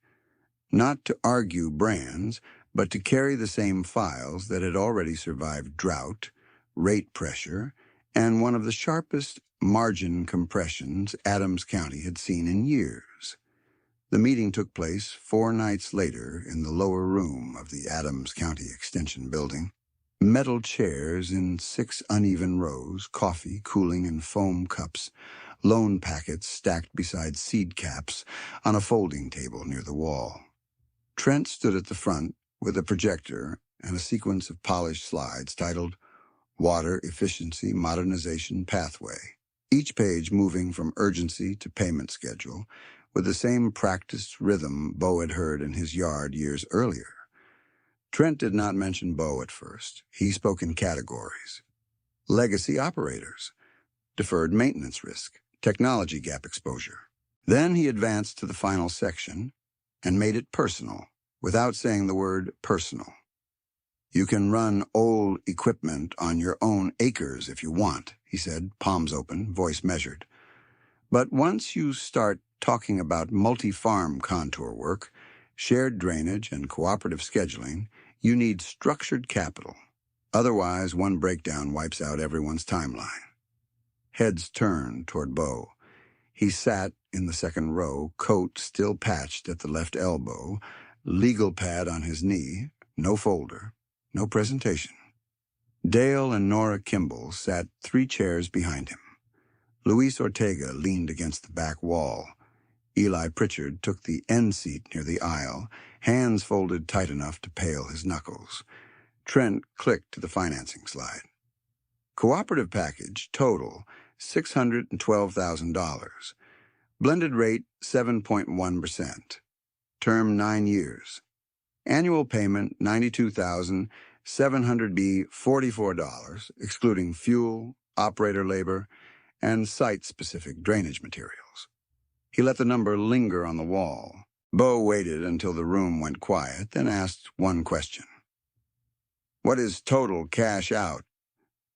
Speaker 1: not to argue brands, but to carry the same files that had already survived drought, rate pressure, and one of the sharpest margin compressions Adams County had seen in years. The meeting took place 4 nights later in the lower room of the Adams County Extension Building. Metal chairs in 6 uneven rows, coffee cooling in foam cups, loan packets stacked beside seed caps on a folding table near the wall. Trent stood at the front with a projector and a sequence of polished slides titled Water Efficiency Modernization Pathway, each page moving from urgency to payment schedule, with the same practiced rhythm Bo had heard in his yard years earlier. Trent did not mention Bo at first. He spoke in categories. Legacy operators, deferred maintenance risk, technology gap exposure. Then he advanced to the final section and made it personal, without saying the word personal. You can run old equipment on your own acres if you want, he said, palms open, voice measured. But once you start talking about multi-farm contour work, shared drainage, and cooperative scheduling, you need structured capital. Otherwise, one breakdown wipes out everyone's timeline. Heads turned toward Bo. He sat in the second row, coat still patched at the left elbow, legal pad on his knee, no folder, no presentation. Dale and Nora Kimball sat 3 chairs behind him. Luis Ortega leaned against the back wall. Eli Pritchard took the end seat near the aisle, hands folded tight enough to pale his knuckles. Trent clicked to the financing slide. Cooperative package, total, $612,000. Blended rate, 7.1%. Term, 9 years. Annual payment, $92,700, $44, excluding fuel, operator labor, and site-specific drainage materials. He let the number linger on the wall. Bo waited until the room went quiet, then asked one question. What is total cash out,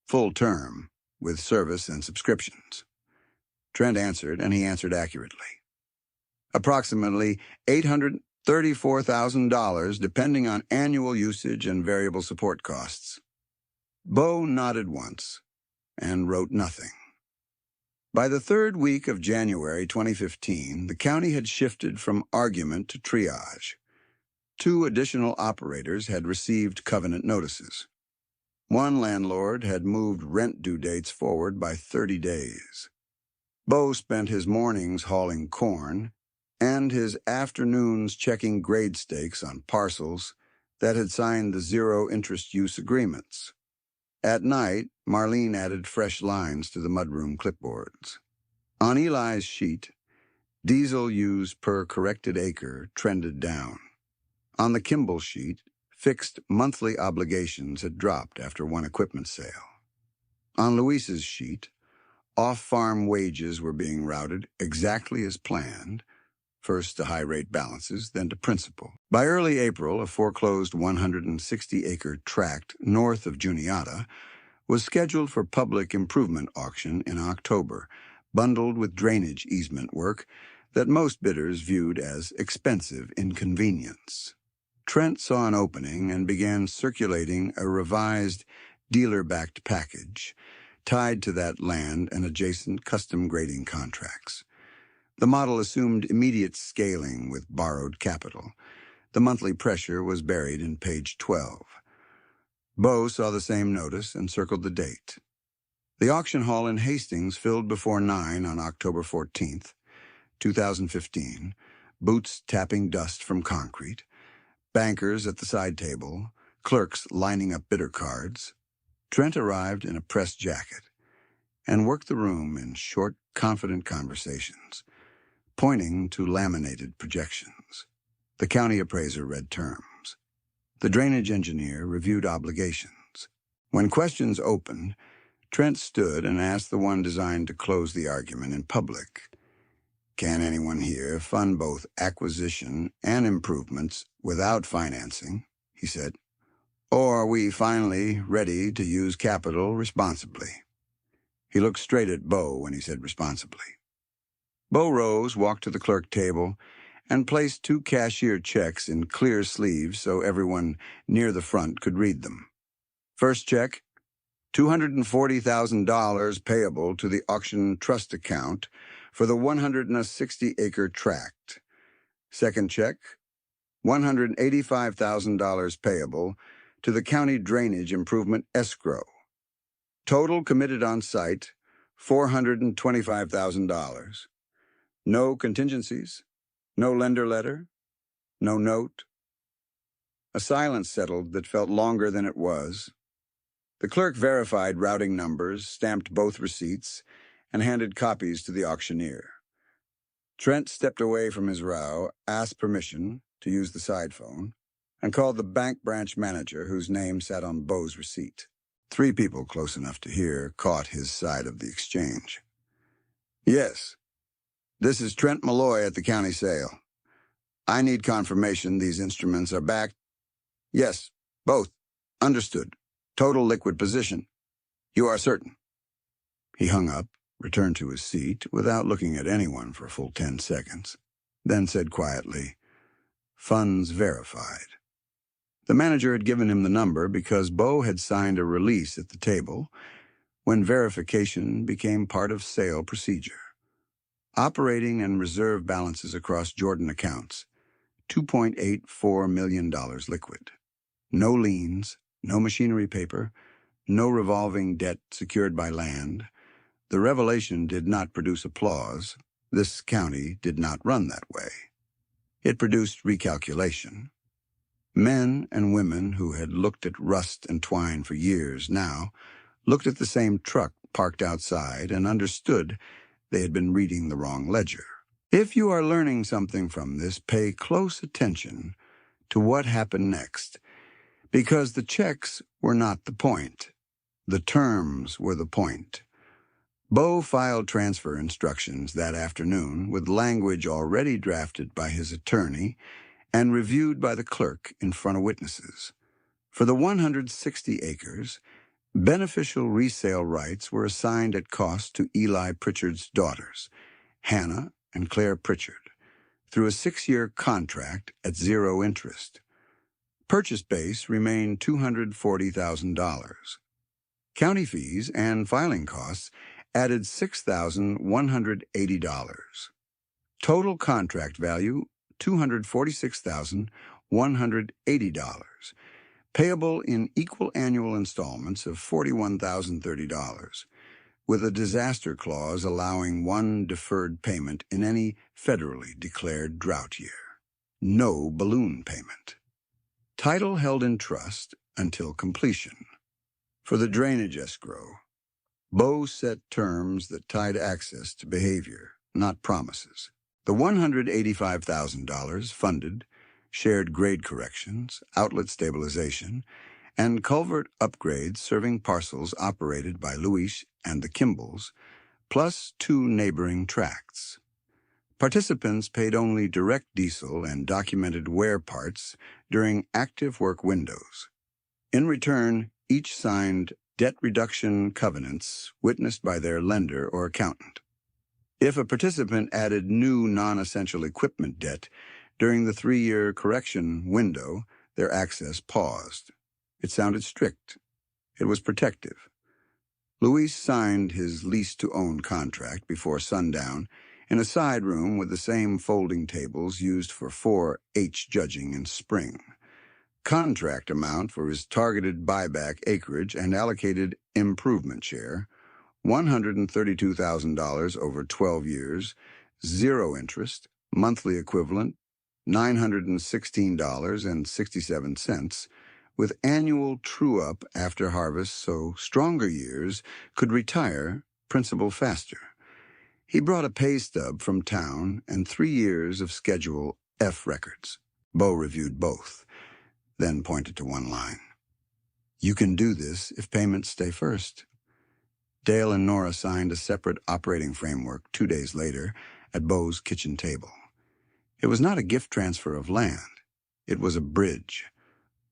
Speaker 1: full term, with service and subscriptions? Trent answered, and he answered accurately. Approximately $834,000, depending on annual usage and variable support costs. Bo nodded once and wrote nothing. By the 3rd week of January 2015, the county had shifted from argument to triage. 2 additional operators had received covenant notices. One landlord had moved rent due dates forward by 30 days. Bo spent his mornings hauling corn and his afternoons checking grade stakes on parcels that had signed the zero-interest use agreements. At night, Marlene added fresh lines to the mudroom clipboards. On Eli's sheet, diesel use per corrected acre trended down. On the Kimball sheet, fixed monthly obligations had dropped after one equipment sale. On Luis's sheet, off-farm wages were being routed exactly as planned, first to high-rate balances, then to principal. By early April, a foreclosed 160-acre tract north of Juniata was scheduled for public improvement auction in October, bundled with drainage easement work that most bidders viewed as expensive inconvenience. Trent saw an opening and began circulating a revised dealer-backed package tied to that land and adjacent custom grading contracts. The model assumed immediate scaling with borrowed capital. The monthly pressure was buried in page 12. Bo saw the same notice and circled the date. The auction hall in Hastings filled before 9 on October 14th, 2015, boots tapping dust from concrete, bankers at the side table, clerks lining up bidder cards. Trent arrived in a pressed jacket and worked the room in short, confident conversations, pointing to laminated projections. The county appraiser read terms. The drainage engineer reviewed obligations. When questions opened, Trent stood and asked the one designed to close the argument in public. Can anyone here fund both acquisition and improvements without financing? He said. Or are we finally ready to use capital responsibly? He looked straight at Bo when he said responsibly. Bo rose, walked to the clerk table, and placed 2 cashier checks in clear sleeves so everyone near the front could read them. First check, $240,000 payable to the auction trust account for the 160-acre tract. Second check, $185,000 payable to the county drainage improvement escrow. Total committed on site, $425,000. No contingencies, no lender letter, no note. A silence settled that felt longer than it was. The clerk verified routing numbers, stamped both receipts, and handed copies to the auctioneer. Trent stepped away from his row, asked permission to use the side phone, and called the bank branch manager whose name sat on Bo's receipt. 3 people close enough to hear caught his side of the exchange. Yes, this is Trent Malloy at the county sale. I need confirmation these instruments are backed. Yes, both. Understood. Total liquid position. You are certain. He hung up, returned to his seat without looking at anyone for a full 10 seconds, then said quietly, Funds verified. The manager had given him the number because Bo had signed a release at the table when verification became part of sale procedure. Operating and reserve balances across Jordan accounts, $2.84 million liquid. No liens, no machinery paper, no revolving debt secured by land. The revelation did not produce applause. This county did not run that way. It produced recalculation. Men and women who had looked at rust and twine for years now looked at the same truck parked outside and understood they had been reading the wrong ledger. If you are learning something from this, pay close attention to what happened next, because the checks were not the point. The terms were the point. Bo filed transfer instructions that afternoon with language already drafted by his attorney and reviewed by the clerk in front of witnesses. For the 160 acres, beneficial resale rights were assigned at cost to Eli Pritchard's daughters, Hannah and Claire Pritchard, through a 6-year contract at 0 interest. Purchase base remained $240,000. County fees and filing costs added $6,180. Total contract value, $246,180, payable in equal annual installments of $41,030, with a disaster clause allowing one deferred payment in any federally declared drought year. No balloon payment. Title held in trust until completion. For the drainage escrow, Bo set terms that tied access to behavior, not promises. The $185,000 funded shared grade corrections, outlet stabilization, and culvert upgrades serving parcels operated by Luis and the Kimballs, plus 2 neighboring tracts. Participants paid only direct diesel and documented wear parts during active work windows. In return, each signed debt reduction covenants witnessed by their lender or accountant. If a participant added new non-essential equipment debt during the 3-year correction window, their access paused. It sounded strict. It was protective. Luis signed his lease-to-own contract before sundown in a side room with the same folding tables used for 4-H judging in spring. Contract amount for his targeted buyback acreage and allocated improvement share, $132,000 over 12 years, 0 interest, monthly equivalent, $916.67, with annual true-up after harvest so stronger years could retire principal faster. He brought a pay stub from town and 3 years of Schedule F records. Bo reviewed both, then pointed to one line. You can do this if payments stay first. Dale and Nora signed a separate operating framework 2 days later at Bo's kitchen table. It was not a gift transfer of land. It was a bridge.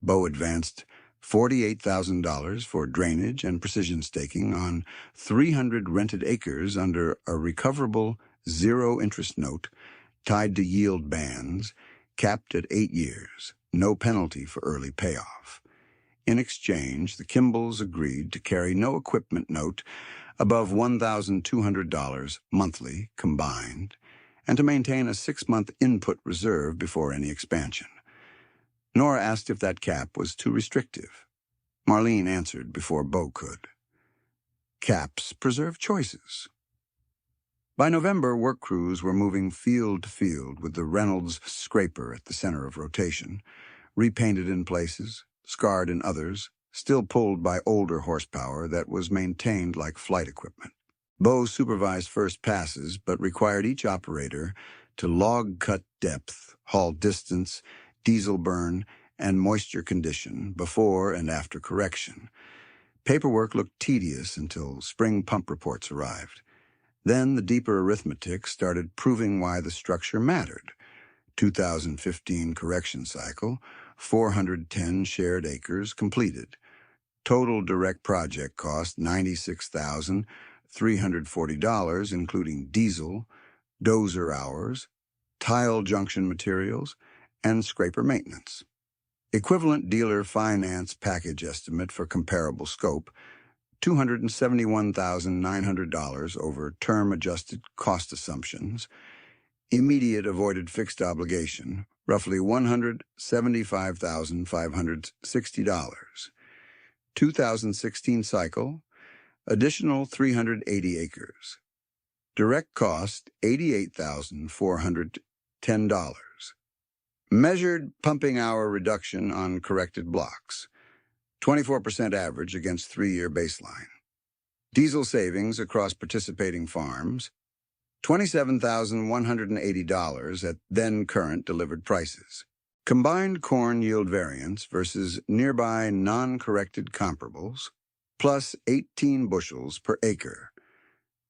Speaker 1: Bo advanced $48,000 for drainage and precision staking on 300 rented acres under a recoverable 0-interest note tied to yield bands, capped at 8 years, no penalty for early payoff. In exchange, the Kimballs agreed to carry no equipment note above $1,200 monthly combined, and to maintain a 6-month input reserve before any expansion. Nora asked if that cap was too restrictive. Marlene answered before Bo could. Caps preserve choices. By November, work crews were moving field to field with the Reynolds scraper at the center of rotation, repainted in places, scarred in others, still pulled by older horsepower that was maintained like flight equipment. Bo supervised first passes, but required each operator to log cut depth, haul distance, diesel burn, and moisture condition before and after correction. Paperwork looked tedious until spring pump reports arrived. Then the deeper arithmetic started proving why the structure mattered. 2015 correction cycle, 410 shared acres completed. Total direct project cost $96,340, including diesel, dozer hours, tile junction materials, and scraper maintenance. Equivalent dealer finance package estimate for comparable scope, $271,900 over term-adjusted cost assumptions. Immediate avoided fixed obligation, roughly $175,560. 2016 cycle, additional 380 acres. Direct cost, $88,410. Measured pumping hour reduction on corrected blocks, 24% average against 3-year baseline. Diesel savings across participating farms, $27,180 at then-current delivered prices. Combined corn yield variance versus nearby non-corrected comparables, plus 18 bushels per acre.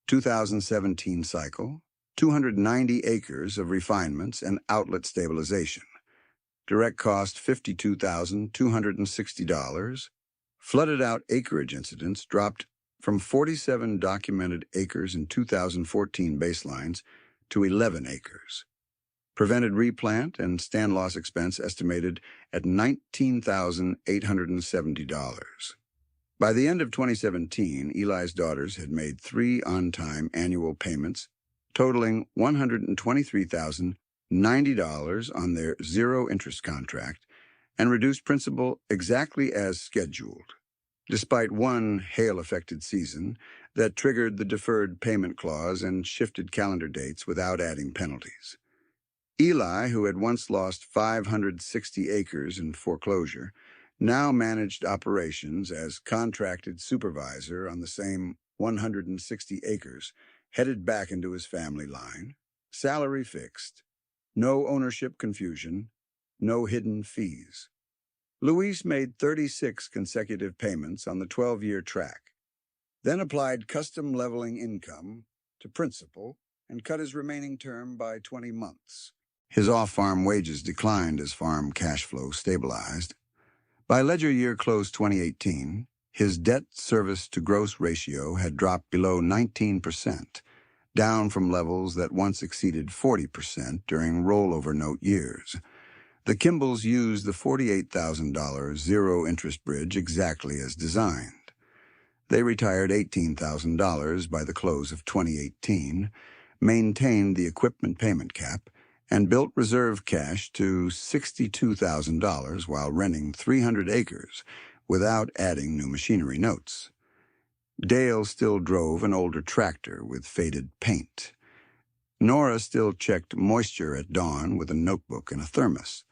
Speaker 1: 2017 cycle, 290 acres of refinements and outlet stabilization. Direct cost $52,260. Flooded out acreage incidents dropped from 47 documented acres in 2014 baselines to 11 acres. Prevented replant and stand loss expense estimated at $19,870. By the end of 2017, Eli's daughters had made 3 on-time annual payments, totaling $123,090 on their zero-interest contract, and reduced principal exactly as scheduled, despite one hail-affected season that triggered the deferred payment clause and shifted calendar dates without adding penalties. Eli, who had once lost 560 acres in foreclosure, now managed operations as contracted supervisor on the same 160 acres, headed back into his family line, salary fixed, no ownership confusion, no hidden fees. Luis made 36 consecutive payments on the 12-year track, then applied custom leveling income to principal and cut his remaining term by 20 months. His off-farm wages declined as farm cash flow stabilized. By ledger year close 2018, his debt service to gross ratio had dropped below 19%, down from levels that once exceeded 40% during rollover note years. The Kimballs used the $48,000 zero-interest bridge exactly as designed. They retired $18,000 by the close of 2018, maintained the equipment payment cap, and built reserve cash to $62,000 while renting 300 acres without adding new machinery notes. Dale still drove an older tractor with faded paint. Nora still checked moisture at dawn with a notebook and a thermos.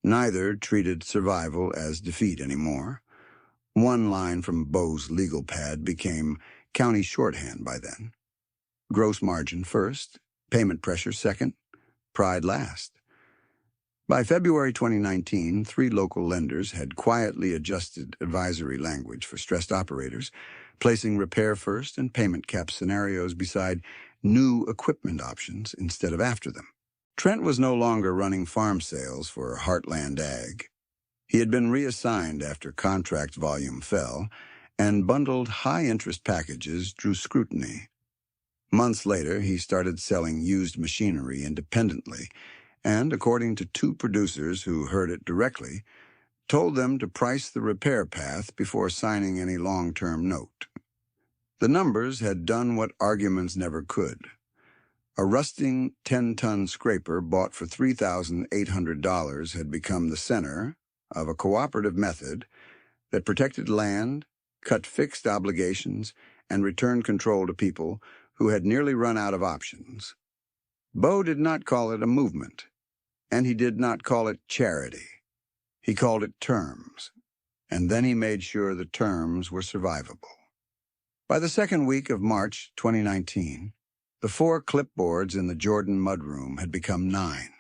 Speaker 1: Neither treated survival as defeat anymore. One line from Bo's legal pad became county shorthand by then. Gross margin first, payment pressure second, pride last. By February 2019, 3 local lenders had quietly adjusted advisory language for stressed operators, placing repair first and payment cap scenarios beside new equipment options instead of after them. Trent was no longer running farm sales for Heartland Ag. He had been reassigned after contract volume fell, and bundled high-interest packages drew scrutiny. Months later, he started selling used machinery independently, and, according to 2 producers who heard it directly, told them to price the repair path before signing any long-term note. The numbers had done what arguments never could. A rusting 10-ton scraper bought for $3,800 had become the center of a cooperative method that protected land, cut fixed obligations, and returned control to people who had nearly run out of options. Bo did not call it a movement, and he did not call it charity. He called it terms, and then he made sure the terms were survivable. By the second week of March 2019, the 4 clipboards in the Jordan mudroom had become 9.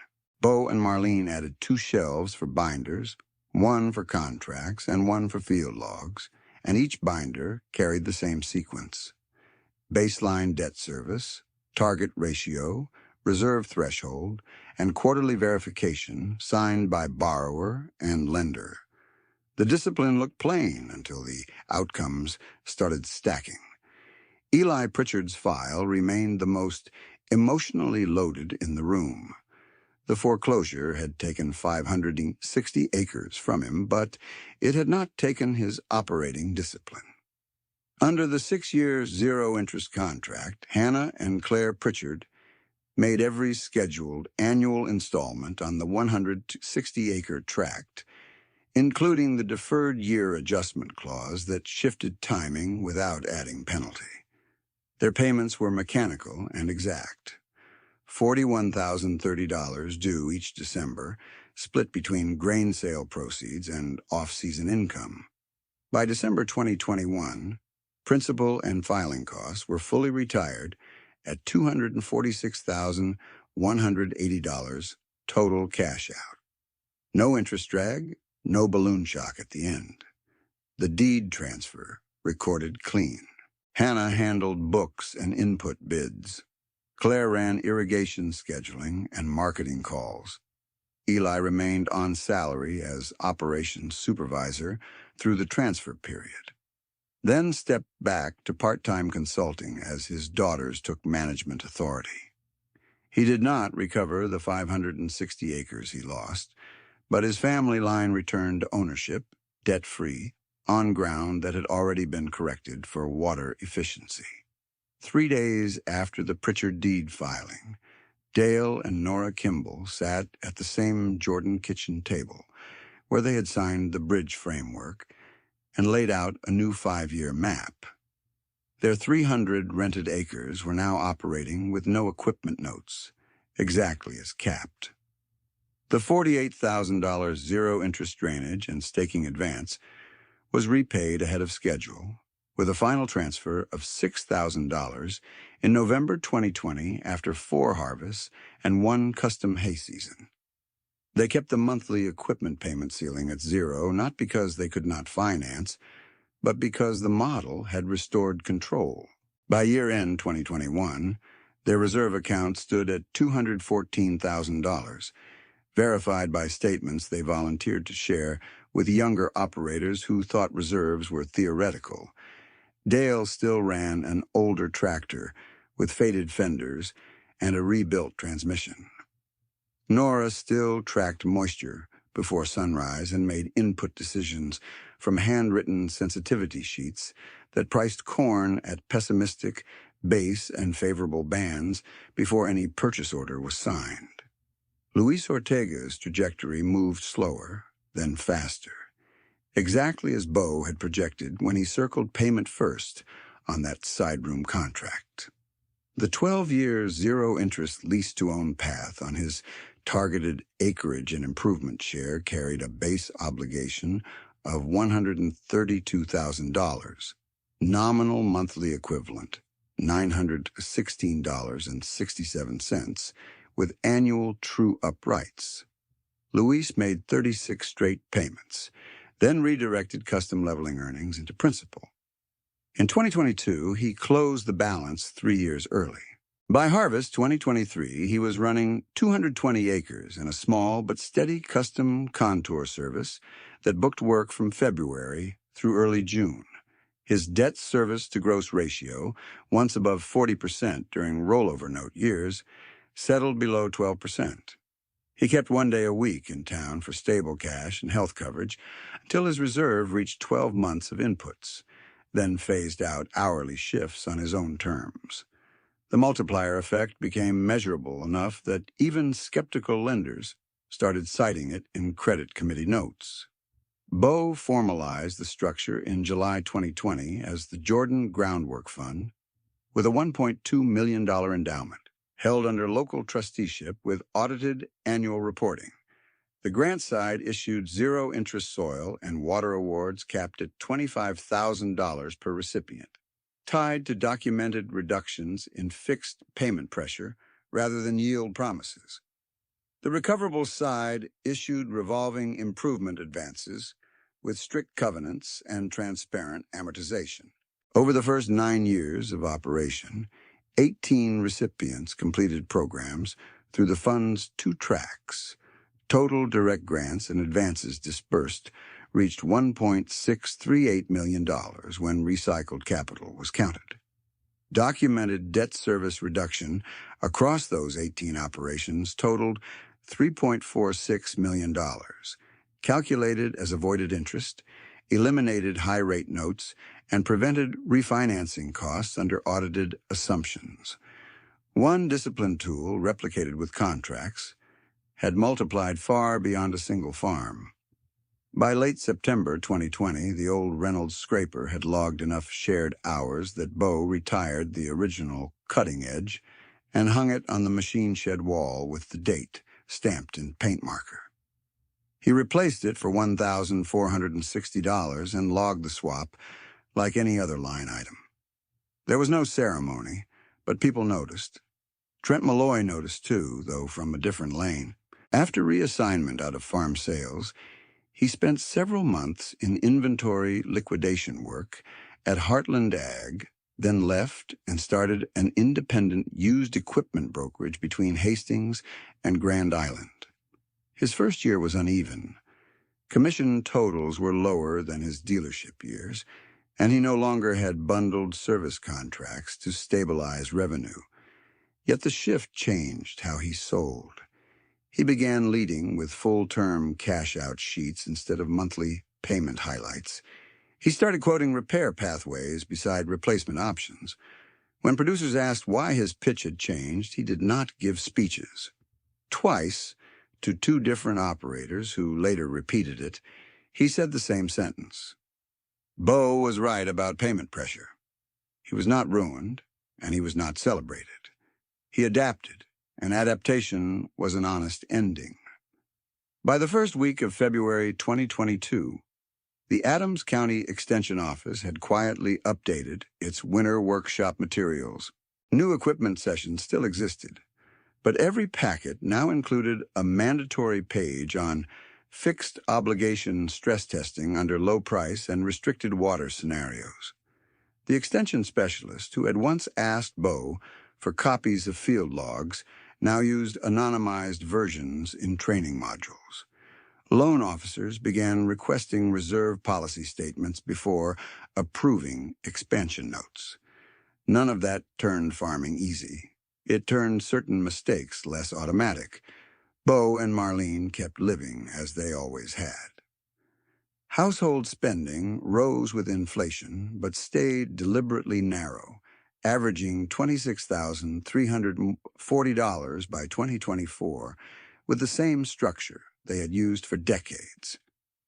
Speaker 1: Bo and Marlene added 2 shelves for binders, 1 for contracts and 1 for field logs, and each binder carried the same sequence: baseline debt service, target ratio, reserve threshold, and quarterly verification signed by borrower and lender. The discipline looked plain until the outcomes started stacking. Eli Pritchard's file remained the most emotionally loaded in the room. The foreclosure had taken 560 acres from him, but it had not taken his operating discipline. Under the 6-year zero-interest contract, Hannah and Claire Pritchard made every scheduled annual installment on the 160-acre tract, including the deferred year adjustment clause that shifted timing without adding penalty. Their payments were mechanical and exact. $41,030 due each December, split between grain sale proceeds and off-season income. By December 2021, principal and filing costs were fully retired at $246,180 total cash out. No interest drag, no balloon shock at the end. The deed transfer recorded clean. Hannah handled books and input bids. Claire ran irrigation scheduling and marketing calls. Eli remained on salary as operations supervisor through the transfer period, then stepped back to part-time consulting as his daughters took management authority. He did not recover the 560 acres he lost, but his family line returned to ownership, debt-free, on ground that had already been corrected for water efficiency. 3 days after the Pritchard deed filing, Dale and Nora Kimball sat at the same Jordan kitchen table where they had signed the bridge framework and laid out a new 5-year map. Their 300 rented acres were now operating with no equipment notes, exactly as capped. The $48,000 zero-interest drainage and staking advance was repaid ahead of schedule, with a final transfer of $6,000 in November 2020 after 4 harvests and 1 custom hay season. They kept the monthly equipment payment ceiling at 0, not because they could not finance, but because the model had restored control. By year-end 2021, their reserve account stood at $214,000, verified by statements they volunteered to share with younger operators who thought reserves were theoretical. Dale still ran an older tractor with faded fenders and a rebuilt transmission. Nora still tracked moisture before sunrise and made input decisions from handwritten sensitivity sheets that priced corn at pessimistic, base, and favorable bands before any purchase order was signed. Luis Ortega's trajectory moved slower, then faster, exactly as Bo had projected when he circled payment first on that side-room contract. The 12-year zero-interest lease-to-own path on his targeted acreage and improvement share carried a base obligation of $132,000, nominal monthly equivalent, $916.67, with annual true-up rights. Luis made 36 straight payments, then redirected custom leveling earnings into principal. In 2022, he closed the balance 3 years early. By harvest 2023, he was running 220 acres and a small but steady custom contour service that booked work from February through early June. His debt service to gross ratio, once above 40% during rollover note years, settled below 12%. He kept 1 day a week in town for stable cash and health coverage until his reserve reached 12 months of inputs, then phased out hourly shifts on his own terms. The multiplier effect became measurable enough that even skeptical lenders started citing it in credit committee notes. Bo formalized the structure in July 2020 as the Jordan Groundwork Fund with a $1.2 million endowment, held under local trusteeship with audited annual reporting. The grant side issued zero-interest soil and water awards capped at $25,000 per recipient, tied to documented reductions in fixed payment pressure rather than yield promises. The recoverable side issued revolving improvement advances with strict covenants and transparent amortization. Over the first 9 years of operation, 18 recipients completed programs through the fund's 2 tracks. Total direct grants and advances disbursed reached $1.638 million when recycled capital was counted. Documented debt service reduction across those 18 operations totaled $3.46 million, calculated as avoided interest, eliminated high-rate notes, and prevented refinancing costs under audited assumptions. One discipline tool, replicated with contracts, had multiplied far beyond a single farm. By late September 2020, the old Reynolds scraper had logged enough shared hours that Bo retired the original cutting edge and hung it on the machine shed wall with the date stamped in paint marker. He replaced it for $1,460 and logged the swap like any other line item. There was no ceremony, but people noticed. Trent Malloy noticed too, though from a different lane. After reassignment out of farm sales, he spent several months in inventory liquidation work at Heartland Ag, then left and started an independent used equipment brokerage between Hastings and Grand Island. His first year was uneven. Commission totals were lower than his dealership years, and he no longer had bundled service contracts to stabilize revenue. Yet the shift changed how he sold. He began leading with full-term cash-out sheets instead of monthly payment highlights. He started quoting repair pathways beside replacement options. When producers asked why his pitch had changed, he did not give speeches. Twice, to two different operators who later repeated it, he said the same sentence. Bo was right about payment pressure. He was not ruined, and he was not celebrated. He adapted, and adaptation was an honest ending. By the first week of February 2022, the Adams County Extension Office had quietly updated its winter workshop materials. New equipment sessions still existed, but every packet now included a mandatory page on fixed obligation stress testing under low price and restricted water scenarios. The extension specialist who had once asked Bo for copies of field logs now used anonymized versions in training modules. Loan officers began requesting reserve policy statements before approving expansion notes. None of that turned farming easy. It turned certain mistakes less automatic. Bo and Marlene kept living as they always had. Household spending rose with inflation, but stayed deliberately narrow, averaging $26,340 by 2024, with the same structure they had used for decades.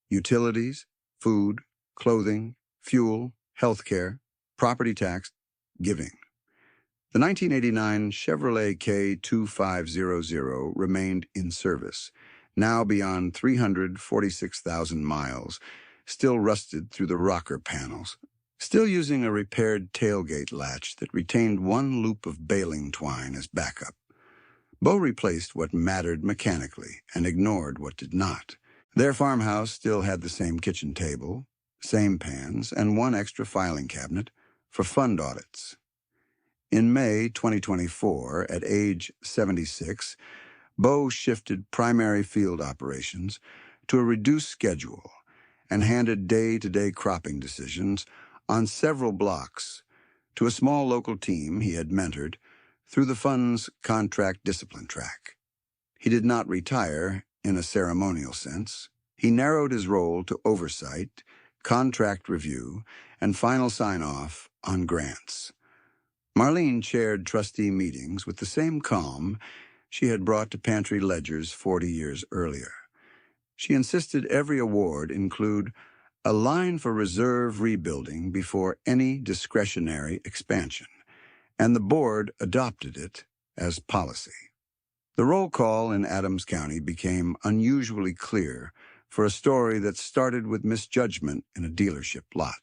Speaker 1: Utilities, food, clothing, fuel, healthcare, property tax, giving. The 1989 Chevrolet K2500 remained in service, now beyond 346,000 miles, still rusted through the rocker panels, still using a repaired tailgate latch that retained one loop of baling twine as backup. Bo replaced what mattered mechanically and ignored what did not. Their farmhouse still had the same kitchen table, same pans, and one extra filing cabinet for fund audits. In May 2024, at age 76, Bo shifted primary field operations to a reduced schedule and handed day-to-day cropping decisions on several blocks to a small local team he had mentored through the fund's contract discipline track. He did not retire in a ceremonial sense. He narrowed his role to oversight, contract review, and final sign-off on grants. Marlene chaired trustee meetings with the same calm she had brought to pantry ledgers 40 years earlier. She insisted every award include a line for reserve rebuilding before any discretionary expansion, and the board adopted it as policy. The roll call in Adams County became unusually clear for a story that started with misjudgment in a dealership lot.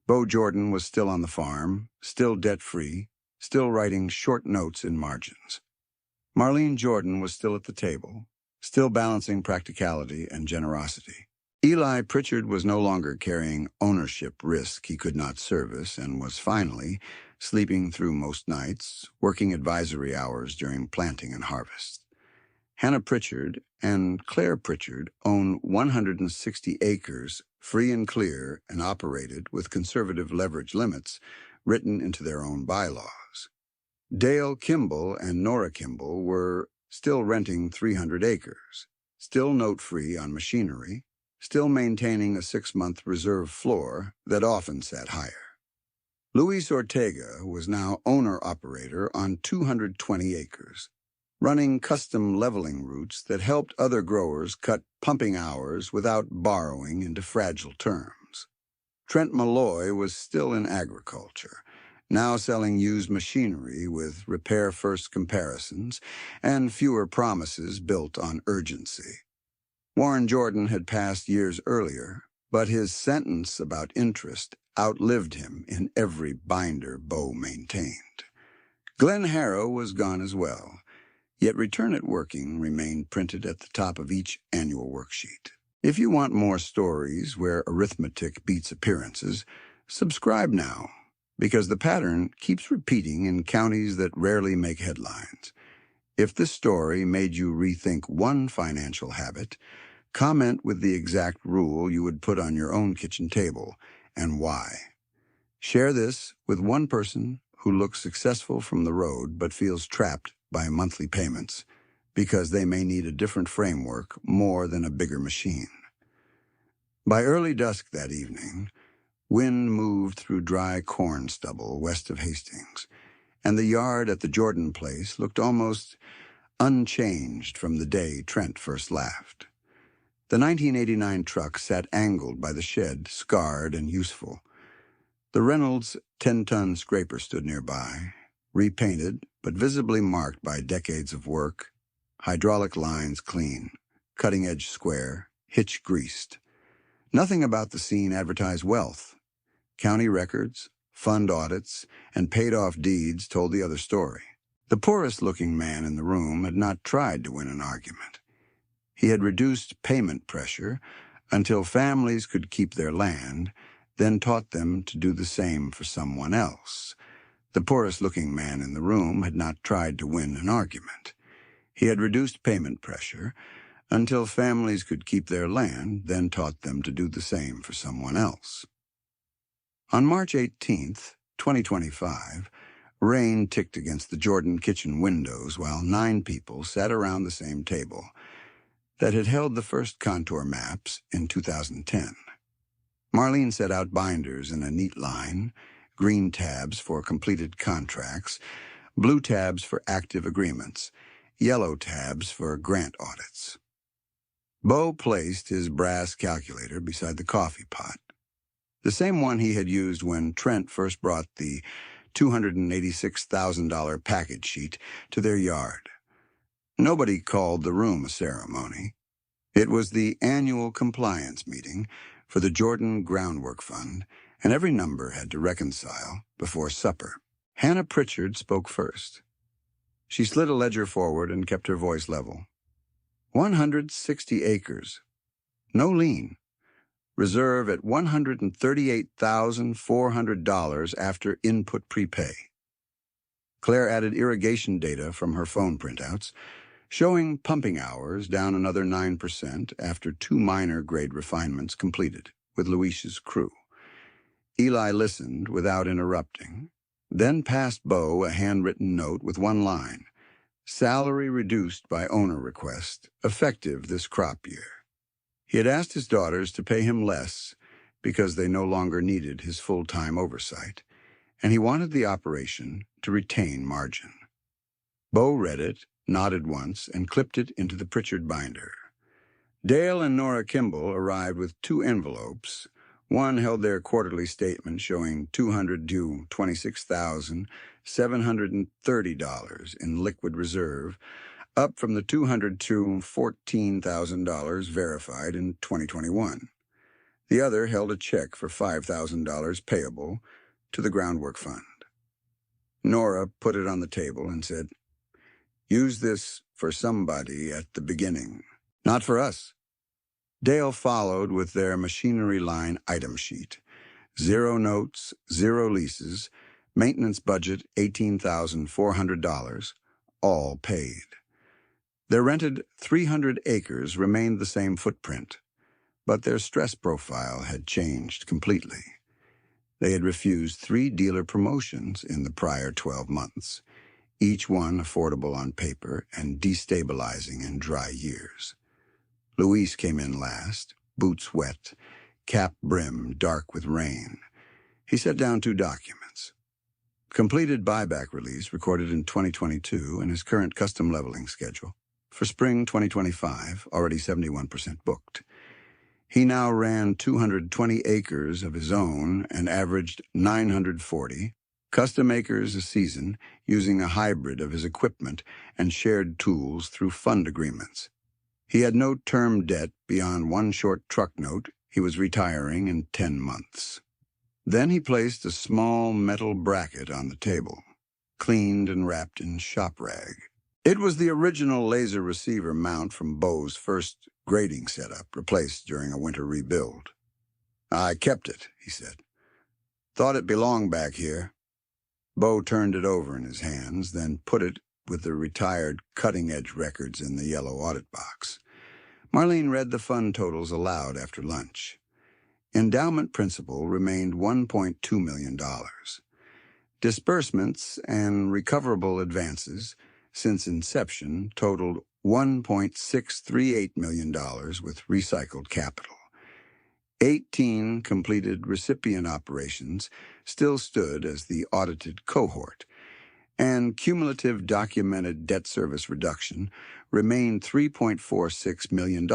Speaker 1: Bo Jordan was still on the farm, still debt-free, still writing short notes in margins. Marlene Jordan was still at the table, still balancing practicality and generosity. Eli Pritchard was no longer carrying ownership risk he could not service and was finally sleeping through most nights, working advisory hours during planting and harvest. Hannah Pritchard and Claire Pritchard own 160 acres, free and clear, and operated with conservative leverage limits written into their own bylaws. Dale Kimball and Nora Kimball were still renting 300 acres, still note-free on machinery, still maintaining a 6-month reserve floor that often sat higher. Luis Ortega was now owner-operator on 220 acres, running custom leveling routes that helped other growers cut pumping hours without borrowing into fragile terms. Trent Malloy was still in agriculture, now selling used machinery with repair-first comparisons and fewer promises built on urgency. Warren Jordan had passed years earlier, but his sentence about interest outlived him in every binder Bo maintained. Glenn Harrow was gone as well, yet Return It Working remained printed at the top of each annual worksheet. If you want more stories where arithmetic beats appearances, subscribe now, because the pattern keeps repeating in counties that rarely make headlines. If this story made you rethink one financial habit, comment with the exact rule you would put on your own kitchen table and why. Share this with one person who looks successful from the road but feels trapped by monthly payments because they may need a different framework more than a bigger machine. By early dusk that evening, wind moved through dry corn stubble west of Hastings, and the yard at the Jordan place looked almost unchanged from the day Trent first laughed. The 1989 truck sat angled by the shed, scarred and useful. The Reynolds 10-ton scraper stood nearby, repainted but visibly marked by decades of work, hydraulic lines clean, cutting-edge square, hitch greased. Nothing about the scene advertised wealth. County records, fund audits, and paid-off deeds told the other story. The poorest-looking man in the room had not tried to win an argument. He had reduced payment pressure until families could keep their land, then taught them to do the same for someone else. The poorest-looking man in the room had not tried to win an argument. He had reduced payment pressure until families could keep their land, then taught them to do the same for someone else. On March 18th, 2025, rain ticked against the Jordan kitchen windows while 9 people sat around the same table that had held the first contour maps in 2010. Marlene set out binders in a neat line, green tabs for completed contracts, blue tabs for active agreements, yellow tabs for grant audits. Bo placed his brass calculator beside the coffee pot, the same one he had used when Trent first brought the $286,000 package sheet to their yard. Nobody called the room a ceremony. It was the annual compliance meeting for the Jordan Groundwork Fund, and every number had to reconcile before supper. Hannah Pritchard spoke first. She slid a ledger forward and kept her voice level. 160 acres. No lien. Reserve at $138,400 after input prepay. Claire added irrigation data from her phone printouts, showing pumping hours down another 9% after 2 minor grade refinements completed with Luis's crew. Eli listened without interrupting, then passed Bo a handwritten note with one line: salary reduced by owner request, effective this crop year. He had asked his daughters to pay him less because they no longer needed his full-time oversight, and he wanted the operation to retain margin. Bo read it, nodded once, and clipped it into the Pritchard binder. Dale and Nora Kimball arrived with 2 envelopes. One held their quarterly statement showing $226,730 in liquid reserve, up from the $214,000 verified in 2021. The other held a check for $5,000 payable to the Groundwork Fund. Nora put it on the table and said, "Use this for somebody at the beginning, not for us." Dale followed with their machinery line item sheet. 0 notes, 0 leases, maintenance budget $18,400, all paid. Their rented 300 acres remained the same footprint, but their stress profile had changed completely. They had refused 3 dealer promotions in the prior 12 months, each one affordable on paper and destabilizing in dry years. Luis came in last, boots wet, cap brim dark with rain. He set down 2 documents. Completed buyback release recorded in 2022 and his current custom leveling schedule. For spring 2025, already 71% booked. He now ran 220 acres of his own and averaged 940 custom acres a season using a hybrid of his equipment and shared tools through fund agreements. He had no term debt beyond 1 short truck note. He was retiring in 10 months. Then he placed a small metal bracket on the table, cleaned and wrapped in shop rag. It was the original laser receiver mount from Bo's first grading setup, replaced during a winter rebuild. "I kept it," he said. "Thought it belonged back here." Bo turned it over in his hands, then put it with the retired cutting-edge records in the yellow audit box. Marlene read the fund totals aloud after lunch. Endowment principal remained $1.2 million. Disbursements and recoverable advances since inception totaled $1.638 million with recycled capital. 18 completed recipient operations still stood as the audited cohort, and cumulative documented debt service reduction remained $3.46 million,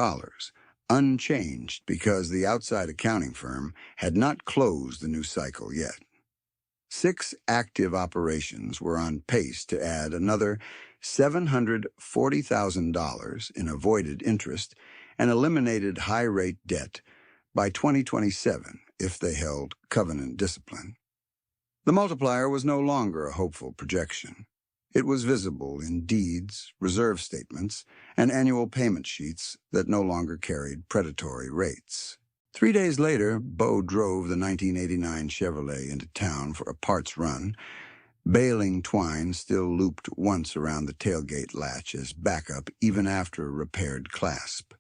Speaker 1: unchanged because the outside accounting firm had not closed the new cycle yet. 6 active operations were on pace to add another $740,000 in avoided interest and eliminated high-rate debt by 2027 if they held covenant discipline. The multiplier was no longer a hopeful projection. It was visible in deeds, reserve statements, and annual payment sheets that no longer carried predatory rates. 3 days later, Bo drove the 1989 Chevrolet into town for a parts run. Baling twine still looped once around the tailgate latch as backup even after a repaired clasp.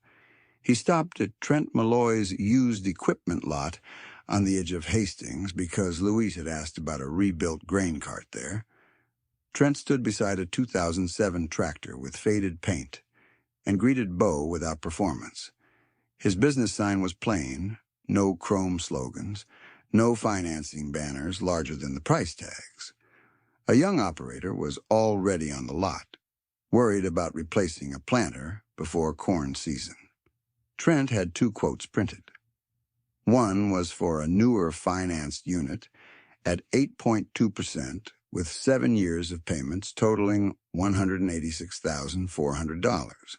Speaker 1: He stopped at Trent Malloy's used equipment lot on the edge of Hastings because Louise had asked about a rebuilt grain cart there. Trent stood beside a 2007 tractor with faded paint and greeted Bo without performance. His business sign was plain, no chrome slogans, no financing banners larger than the price tags. A young operator was already on the lot, worried about replacing a planter before corn season. Trent had 2 quotes printed. One was for a newer financed unit at 8.2% with 7 years of payments totaling $186,400.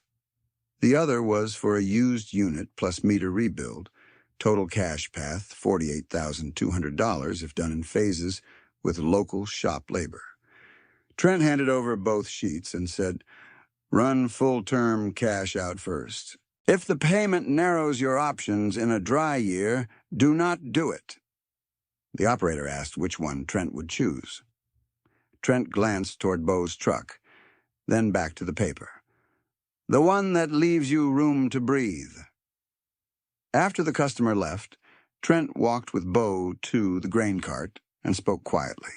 Speaker 1: The other was for a used unit plus meter rebuild, total cash path $48,200 if done in phases with local shop labor. Trent handed over both sheets and said, "Run full-term cash out first. If the payment narrows your options in a dry year, do not do it." The operator asked which one Trent would choose. Trent glanced toward Bo's truck, then back to the paper. "The one that leaves you room to breathe." After the customer left, Trent walked with Bo to the grain cart and spoke quietly.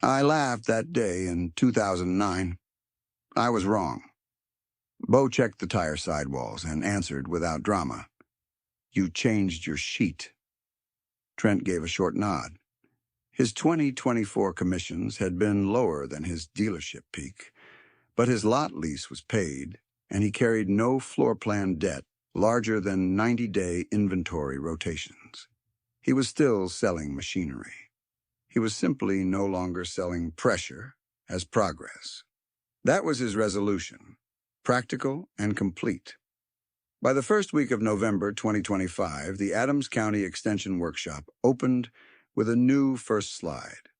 Speaker 1: "I laughed that day in 2009. I was wrong." Bo checked the tire sidewalls and answered without drama. "You changed your sheet." Trent gave a short nod. His 2024 commissions had been lower than his dealership peak, but his lot lease was paid, and he carried no floor plan debt larger than 90-day inventory rotations. He was still selling machinery. He was simply no longer selling pressure as progress. That was his resolution, practical and complete. By the first week of November 2025, the Adams County Extension Workshop opened with a new first slide.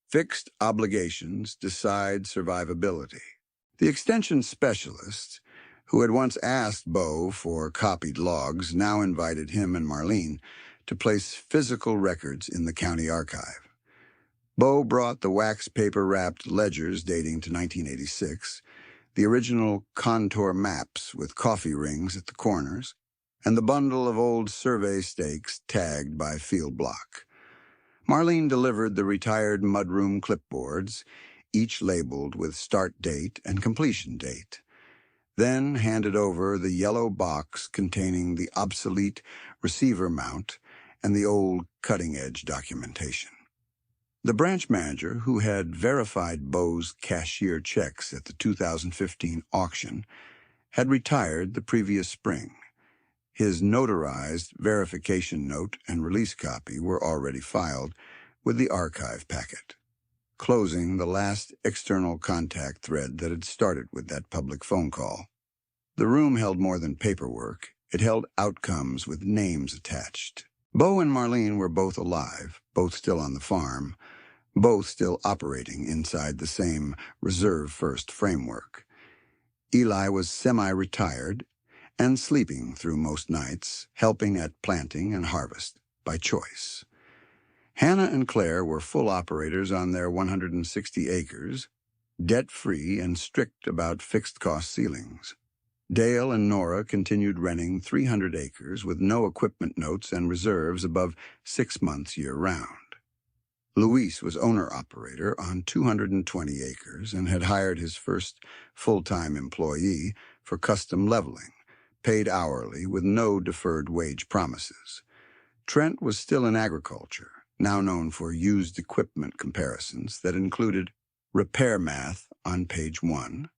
Speaker 1: Fixed obligations decide survivability. The extension specialist, who had once asked Bo for copied logs, now invited him and Marlene to place physical records in the county archive. Bo brought the wax paper-wrapped ledgers dating to 1986, the original contour maps with coffee rings at the corners, and the bundle of old survey stakes tagged by field block. Marlene delivered the retired mudroom clipboards, each labeled with start date and completion date. then handed over the yellow box containing the obsolete receiver mount and the old cutting-edge documentation. The branch manager, who had verified Bo's cashier checks at the 2015 auction, had retired the previous spring. His notarized verification note and release copy were already filed with the archive packet, closing the last external contact thread that had started with that public phone call. The room held more than paperwork. It held outcomes with names attached. Bo and Marlene were both alive, both still on the farm, both still operating inside the same Reserve First framework. Eli was semi-retired and sleeping through most nights, helping at planting and harvest by choice. Hannah and Claire were full operators on their 160 acres, debt-free and strict about fixed-cost ceilings. Dale and Nora continued renting 300 acres with no equipment notes and reserves above 6 months year-round. Luis was owner-operator on 220 acres and had hired his first full-time employee for custom leveling, paid hourly with no deferred wage promises. Trent was still in agriculture, now known for used equipment comparisons that included repair math on page 1.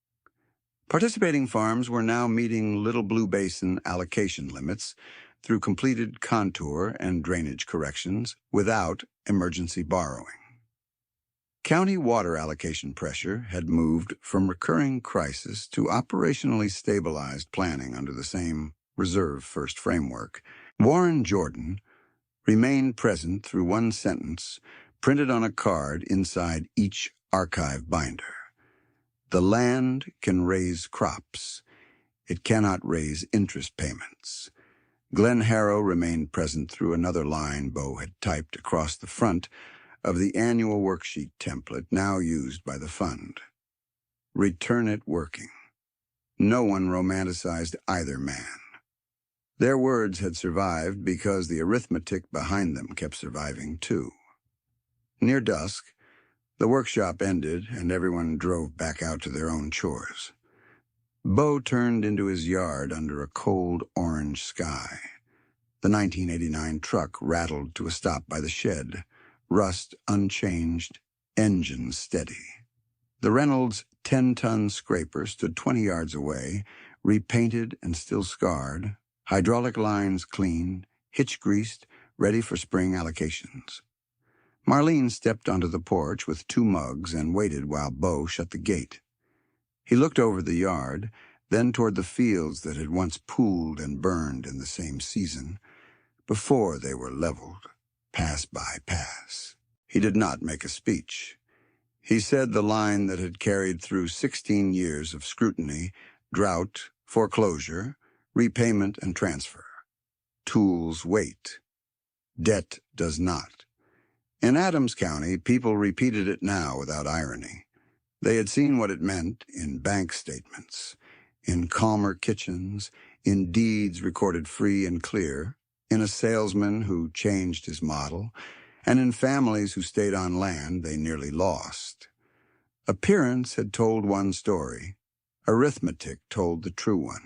Speaker 1: Participating farms were now meeting Little Blue Basin allocation limits through completed contour and drainage corrections without emergency borrowing. County water allocation pressure had moved from recurring crisis to operationally stabilized planning under the same Reserve First framework. Warren Jordan remained present through one sentence printed on a card inside each archive binder. The land can raise crops. It cannot raise interest payments. Glenn Harrow remained present through another line Bo had typed across the front of the annual worksheet template now used by the fund. Return it working. No one romanticized either man. Their words had survived because the arithmetic behind them kept surviving too. Near dusk, the workshop ended and everyone drove back out to their own chores. Bo turned into his yard under a cold orange sky. The 1989 truck rattled to a stop by the shed, rust unchanged, engine steady. The Reynolds 10-ton scraper stood 20 yards away, repainted and still scarred, hydraulic lines clean, hitch greased, ready for spring allocations. Marlene stepped onto the porch with 2 mugs and waited while Bo shut the gate. He looked over the yard, then toward the fields that had once pooled and burned in the same season, before they were leveled, pass by pass. He did not make a speech. He said the line that had carried through 16 years of scrutiny, drought, foreclosure, repayment and transfer. Tools wait. Debt does not. In Adams County, people repeated it now without irony. They had seen what it meant in bank statements, in calmer kitchens, in deeds recorded free and clear, in a salesman who changed his model, and in families who stayed on land they nearly lost. Appearance had told one story. Arithmetic told the true one.